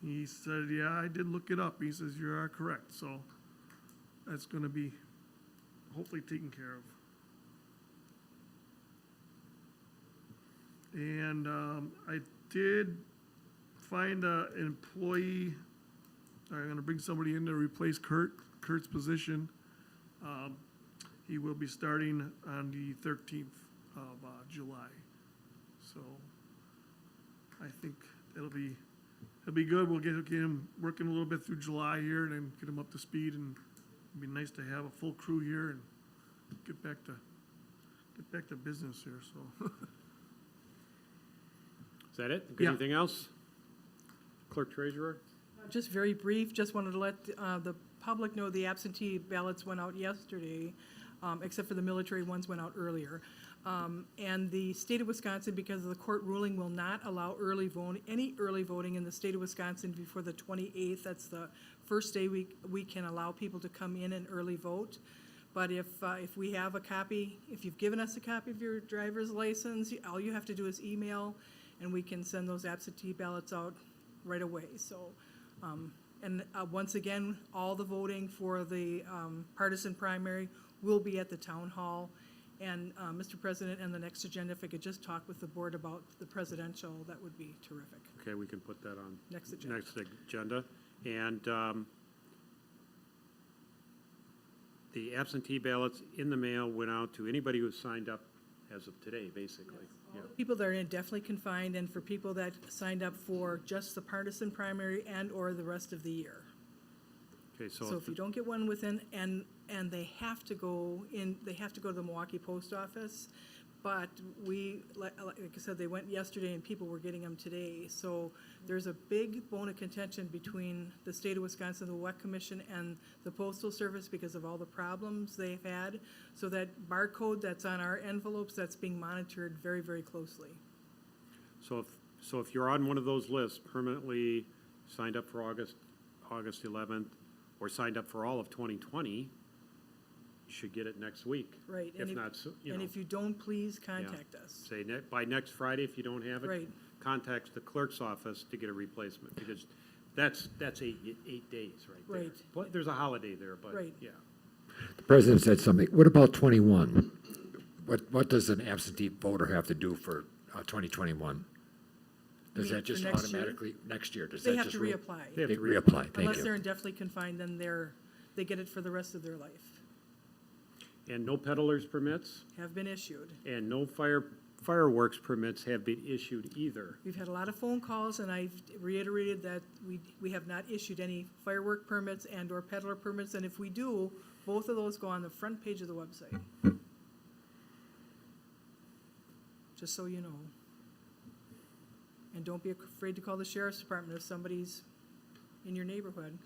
he said, yeah, I did look it up. He says, you are correct. So that's gonna be hopefully taken care of. And I did find an employee. I'm gonna bring somebody in to replace Kurt's position. He will be starting on the 13th of July. So I think it'll be good. We'll get him working a little bit through July here and then get him up to speed, and it'd be nice to have a full crew here and get back to business here, so. Is that it? Good. Yeah. Anything else? Clerk Treasurer? Just very brief, just wanted to let the public know the absentee ballots went out yesterday. except for the military ones went out earlier. And the state of Wisconsin, because of the court ruling, will not allow any early voting in the state of Wisconsin before the 28th. That's the first day we can allow people to come in and early vote. But if we have a copy, if you've given us a copy of your driver's license, all you have to do is email, and we can send those absentee ballots out right away. So, once again, all the voting for the partisan primary will be at the town hall. And, Mr. President, and the next agenda, if I could just talk with the board about the presidential, that would be terrific. Okay, we can put that on. Next agenda. Next agenda. And the absentee ballots in the mail went out to anybody who signed up as of today, basically. Yeah. People that are indefinitely confined, and for people that signed up for just the partisan primary and/or the rest of the year. Okay, So if you don't get one within, and they have to go to the Milwaukee Post Office, but like I said, they went yesterday and people were getting them today. So there's a big bone of contention between the state of Wisconsin, the WEC Commission, and the Postal Service because of all the problems they've had. So that barcode that's on our envelopes, that's being monitored very, very closely. So if you're on one of those lists, permanently signed up for August 11th, or signed up for all of 2020, you should get it next week. Right. If not, And if you don't, please contact us. say by next Friday, if you don't have it, Right. contact the clerk's office to get a replacement, because that's 8 days right there. Right. But there's a holiday there, but, Right. yeah. The president said something. What about 21? What does an absentee voter have to do for 2021? Does You mean that just for next year? automatically, next year, does They that have just? to reapply. They have They to reapply, thank Unless they're you. indefinitely confined, then they get it for the rest of their life. And no peddlers permits, Have been issued. and no fireworks permits have been issued either. We've had a lot of phone calls, and I've reiterated that we have not issued any firework permits and/or peddler permits, and if we do, both of those go on the front page of the website. Just so you know. And don't be afraid to call the sheriff's department if somebody's in your neighborhood.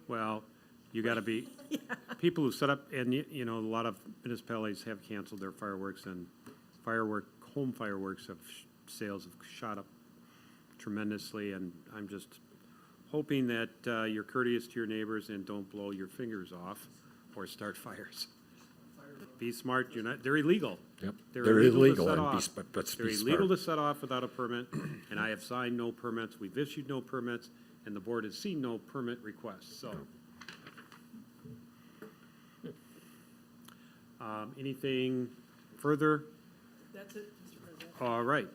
Well, you gotta be, people who set up, and a lot of municipalities have canceled their fireworks, and home fireworks sales have shot up tremendously, and I'm just hoping that you're courteous to your neighbors and don't blow your fingers off or start fires. Be smart, they're illegal. Yep, They're they're illegal to illegal, set and off. but They're be illegal smart. to set off without a permit, and I have signed no permits, we've issued no permits, and the board has seen no permit requests, so. Anything further? That's it, Mr. President. All right,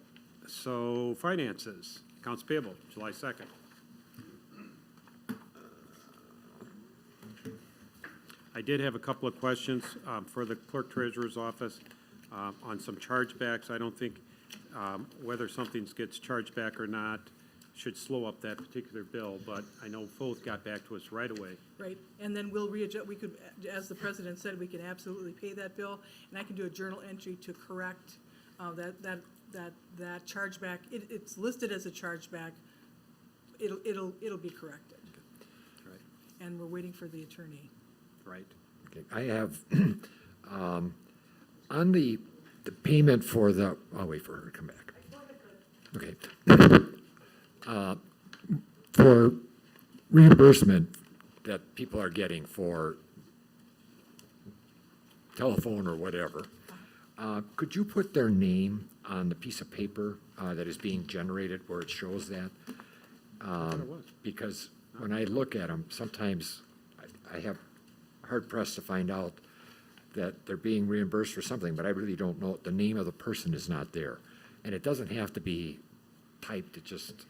so finances, accounts payable, July 2nd. I did have a couple of questions for the clerk treasurer's office on some chargebacks. I don't think whether something gets charged back or not should slow up that particular bill, but I know both got back to us right away. Right, and then we'll readjust, we could, as the president said, we can absolutely pay that bill, and I can do a journal entry to correct that chargeback. It's listed as a chargeback. It'll be corrected, Right. and we're waiting for the attorney. Right. Okay, I have, on the payment for the, I'll wait for her to come back. Okay. For reimbursement that people are getting for telephone or whatever, could you put their name on the piece of paper that is being generated where it shows that? Because when I look at them, sometimes I have hard pressed to find out that they're being reimbursed for something, but I really don't know. The name of the person is not there. And it doesn't have to be typed, it just,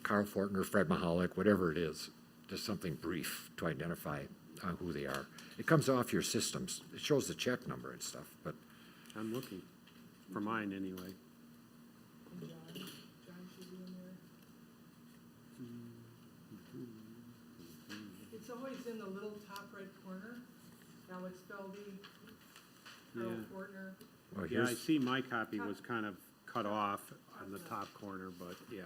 Carl Fortner, Fred Mahalik, whatever it is, just something brief to identify who they are. It comes off your systems. It shows the check number and stuff, but I'm looking, for mine anyway. John should be in there. It's always in the little top right corner. Alex Feldy, Carl Yeah. Fortner. well, Yeah, I here's, see my copy was kind of cut off on the top corner, but yeah,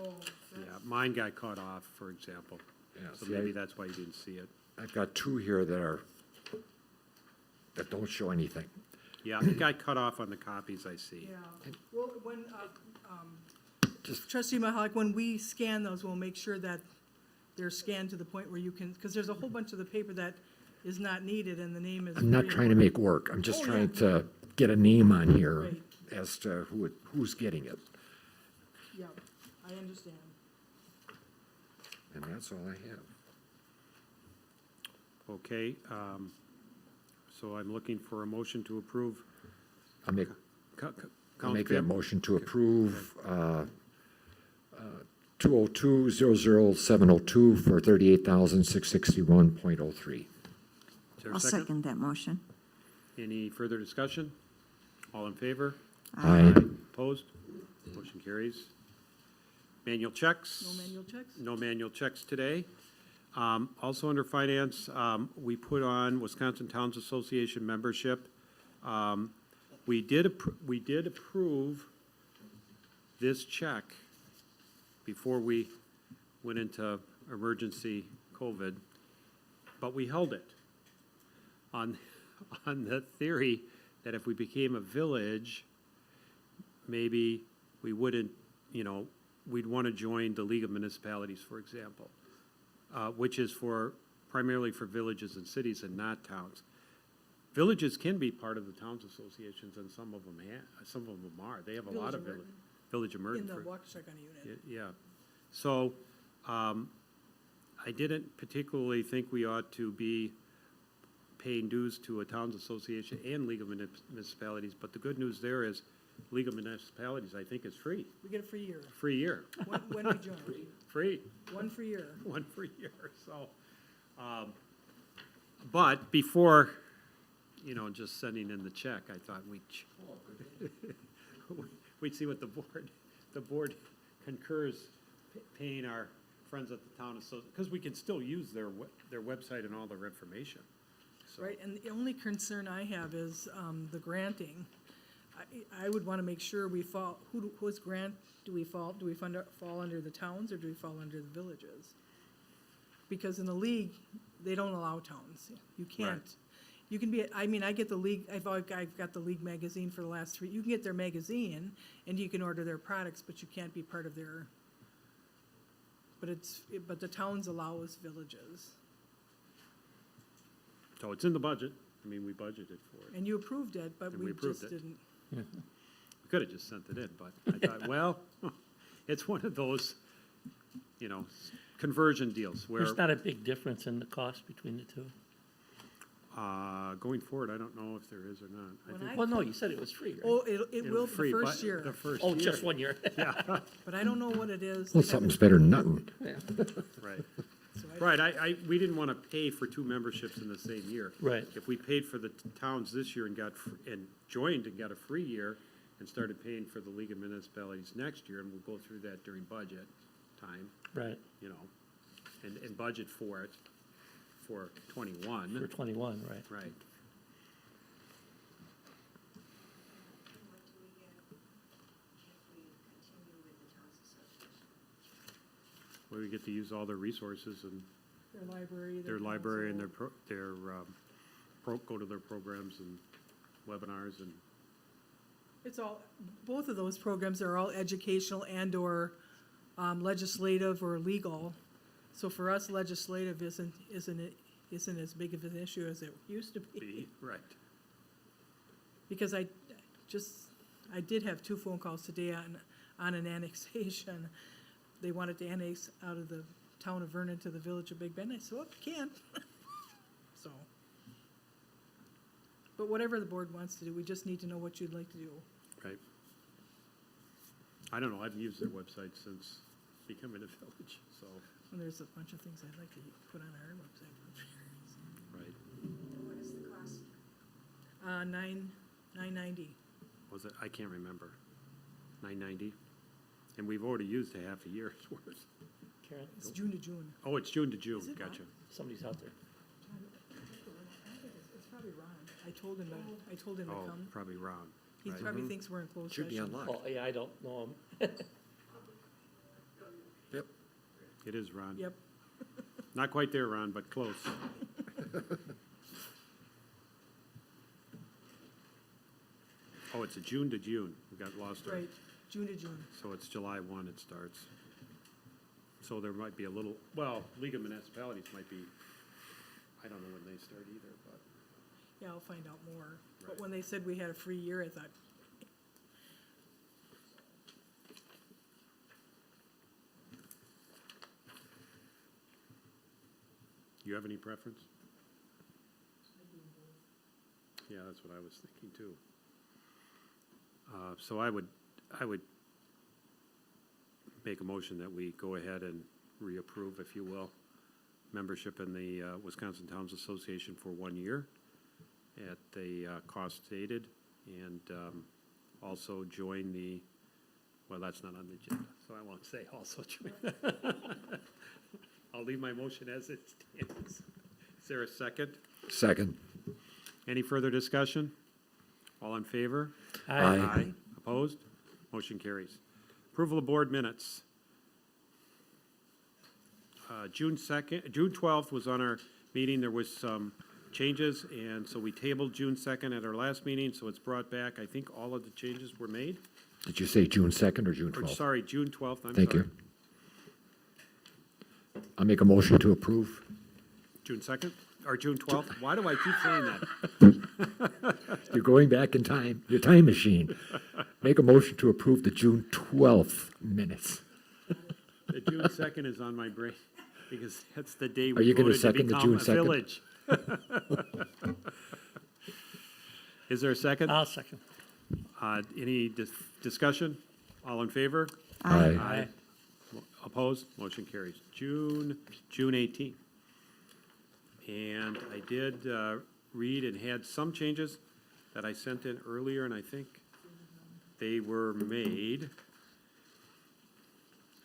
Oh, yeah, mine got cut off, for example. yeah, So see, maybe that's why you didn't see it. I've got two here that are that don't show anything. Yeah, it got cut off on the copies I see. Yeah, well, when, Just- trustee Mahalik, when we scan those, we'll make sure that they're scanned to the point where you can, because there's a whole bunch of the paper that is not needed and the name is. I'm not very trying to make work, I'm just trying to get a name on here Right. as to who's getting it, Yeah, I understand. and that's all I have. Okay, so I'm looking for a motion to approve. I'll make, Co- co- I'll Count make that Finn? motion to approve, 202-00702 for 38,661.03. Is there a I'll second that motion. Any further discussion? All in favor? Aye. Opposed? Motion carries. Manual checks? No manual checks? No manual checks today. Also under finance, we put on Wisconsin Towns Association membership. We did approve this check before we went into emergency COVID, but we held it on the theory that if we became a village, maybe we wouldn't, we'd want to join the League of Municipalities, for example, which is primarily for villages and cities and not towns. Villages can be part of the towns associations, and some of them are. They have a lot of Village In Emergent. the Waukesha unit. Yeah. So, I didn't particularly think we ought to be paying dues to a towns association and League of Municipalities, but the good news there is League of Municipalities, I think, is free. We get a free year. Free year. When we join. Free. One free year. One free year, so. But before, just sending in the check, I thought we'd see what the board concurs paying our friends at the town association, because we can still use their website and all their information. So, Right, and the only concern I have is the granting. I would want to make sure we fall, whose grant do we fall? Do we fall under the towns or do we fall under the villages? Because in the league, they don't allow towns. You can't. You can be, I get the league, I've got the league magazine for the last 3, you can get their magazine and you can order their products, but you can't be part of their, but the towns allow us villages. So it's in the budget. We budgeted for it. And you approved it, but And we we approved just it. didn't. We could have just sent it in, but I thought, well, it's one of those, conversion deals where, There's not a big difference in the cost between the two. going forward, I don't know if there is or not. I When think I- Well, no, you said it was free, right? Oh, it it'll will be the free, first but year, The first Oh, year. just 1 year. but I don't know what it is. Well, something's better than nothing. Right. So Right, we didn't want to pay for 2 memberships in the same year. Right. If we paid for the towns this year and joined and got a free year and started paying for the League of Municipalities next year, and we'll go through that during budget time, Right, and budget for it for for 21. 21, right. Right. Where we get to use all their resources and Their library. their library and council. go to their programs and webinars and, It's all, both of those programs are all educational and/or legislative or legal. So for us, legislative isn't as big of an issue as it used to be. right. Because I did have 2 phone calls today on an annexation. They wanted to annex out of the town of Vernon to the village of Big Bend. I said, well, you can. So. But whatever the board wants to do, we just need to know what you'd like to do. Right. I don't know, I've used their website since becoming a village, so, And there's a bunch of things I'd like to put on our website. right. What is the cost? $9.90. Was it, I can't remember, 990? And we've already used a half a year's worth. Karen, It's June to June. Oh, it's June to June, Is it gotcha. somebody's out there. It's probably Ron. I told him to Oh, come. probably Ron. He right. probably thinks we're in closed Should be session. unlocked. Oh, yeah, I don't know him. Yep. It is Ron. Yep. Not quite there, Ron, but close. Oh, it's a June to June. We got lost. Right, June to June. So it's July 1 it starts. So there might be a little, well, League of Municipalities might be, I don't know when they start either, but. Yeah, I'll find out more. But Right. when they said we had a free year, I thought, You have any preference? Yeah, that's what I was thinking too. So I would make a motion that we go ahead and reapprove, if you will, membership in the Wisconsin Towns Association for 1 year at the cost stated, and also join the, well, that's not on the agenda, so I won't say also join. I'll leave my motion as it stands. Is there a second? Second. Any further discussion? All in favor? Aye. Opposed? Motion carries. Approval of board minutes. June 12th was on our meeting. There was some changes, and so we tabled June 2nd at our last meeting, so it's brought back. I think all of the changes were made. Did you say June 2nd or June Or, 12th? sorry, June 12th, I'm sorry. Thank you. I'll make a motion to approve. June 2nd, or June 12th? Why do I keep saying that? You're going back in time, your time machine. Make a motion to approve the June 12th minutes. The June 2nd is on my brain, because that's the day Are we you gonna voted to second the become June a 2nd? village. Is there a second? I'll second. Any discussion? All in favor? Aye. Opposed? Motion carries. June 18th. And I did read and had some changes that I sent in earlier, and I think they were made.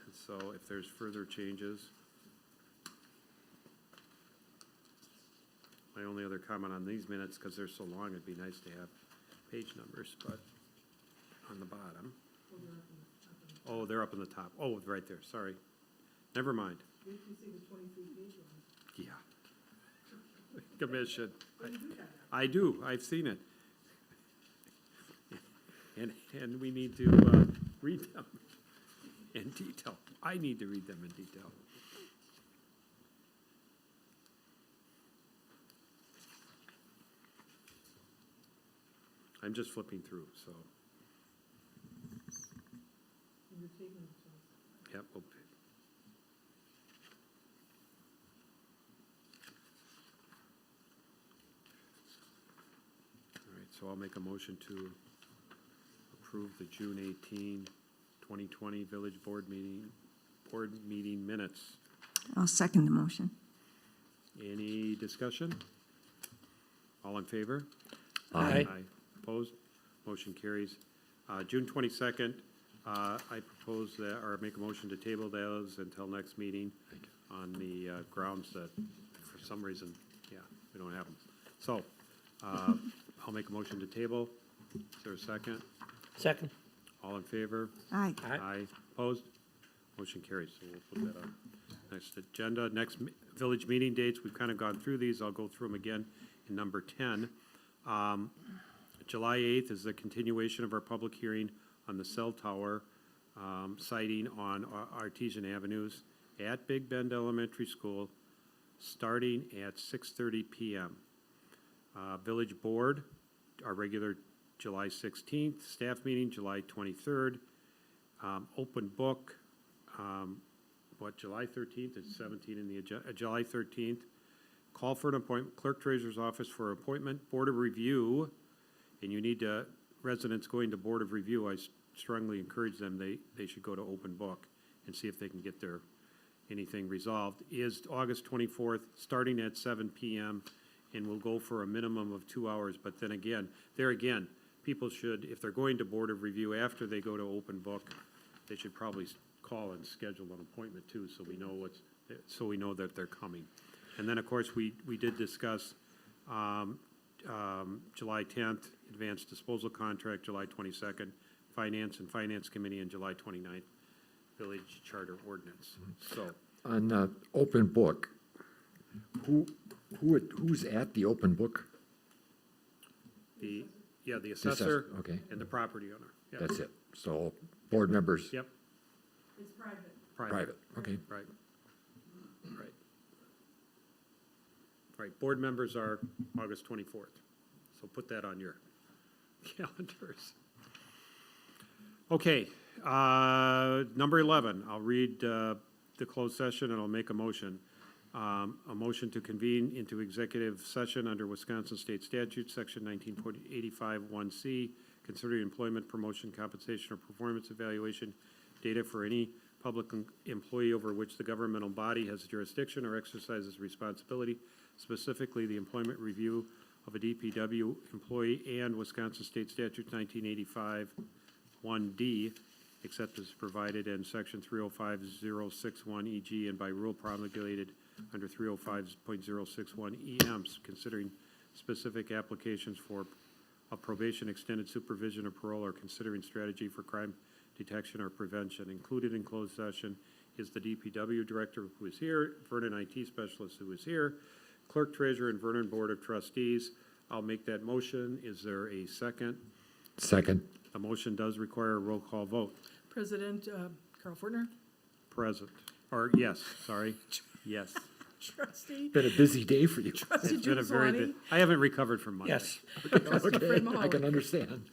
And so if there's further changes. My only other comment on these minutes, because they're so long, it'd be nice to have page numbers, but on the bottom. Oh, they're up on the top. Oh, right there, sorry. Never mind. Yeah. Commission. I do, I've seen it. And we need to read them in detail. I need to read them in detail. I'm just flipping through, so. Yep, okay. All right, so I'll make a motion to approve the June 18, 2020 Village Board meeting minutes. I'll second the motion. Any discussion? All in favor? Aye. Opposed? Motion carries. June 22nd, I propose that, or make a motion to table those until next meeting on the grounds that, for some reason, yeah, we don't have them. So, I'll make a motion to table. Is there a second? Second. All in favor? Aye. Aye. Opposed? Motion carries. So we'll put that on next agenda. Next village meeting dates, we've kind of gone through these. I'll go through them again in number 10. July 8th is the continuation of our public hearing on the cell tower siting on Artesian Avenues at Big Bend Elementary School, starting at 6:30 p.m. Village Board, our regular July 16th, staff meeting July 23rd, open book, July 13th, it's 17 in the agenda, July 13th, call for an appointment, clerk treasurer's office for appointment, board of review, and you need to, residents going to board of review, I strongly encourage them, they should go to open book and see if they can get their, anything resolved, is August 24th, starting at 7 p.m., and we'll go for a minimum of 2 hours, but then again, there again, people should, if they're going to board of review after they go to open book, they should probably call and schedule an appointment too, so we know so we know that they're coming. And then, of course, we did discuss July 10th, advanced disposal contract, July 22nd, Finance and Finance Committee, and July 29th, Village Charter Ordinance. So, On open book, who's at the open book? the Yeah, the assessor, assessor okay. and the property owner. Yep. That's it. So board members, Yep, It's private. private, okay. Right. Right. Right, board members are August 24th, so put that on your calendars. Okay, number 11, I'll read the closed session and I'll make a motion. A motion to convene into executive session under Wisconsin State Statute, Section 1985-1C, considering employment, promotion, compensation, or performance evaluation data for any public employee over which the governmental body has jurisdiction or exercises responsibility, specifically the employment review of a DPW employee and Wisconsin State Statute 1985-1D, except as provided in Section 305.061 EG and by rule promulgated under 305.061 EMs, considering specific applications for a probation, extended supervision, or parole, or considering strategy for crime detection or prevention. Included in closed session is the DPW director who is here, Vernon IT specialist who is here, clerk treasurer, and Vernon Board of Trustees. I'll make that motion. Is there a second? Second, The motion does require a roll call vote. President Carl Fortner, Present, or yes, sorry, yes. trustee, been a busy day for you. trustee It's been a very, Juliani, I haven't recovered from Monday. Yes, trustee Fred Okay, I can Mahoney, understand.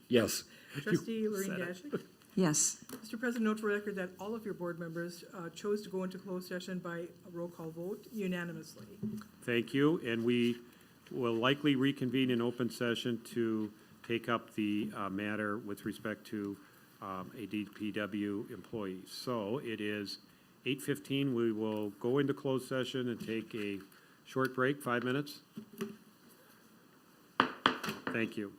Yes, trustee Lorraine Dashick. Yes. Mr. President, note for record that all of your board members chose to go into closed session by a roll call vote unanimously. Thank you, and we will likely reconvene in open session to take up the matter with respect to a DPW employee. So it is 8:15. We will go into closed session and take a short break, 5 minutes. Thank you.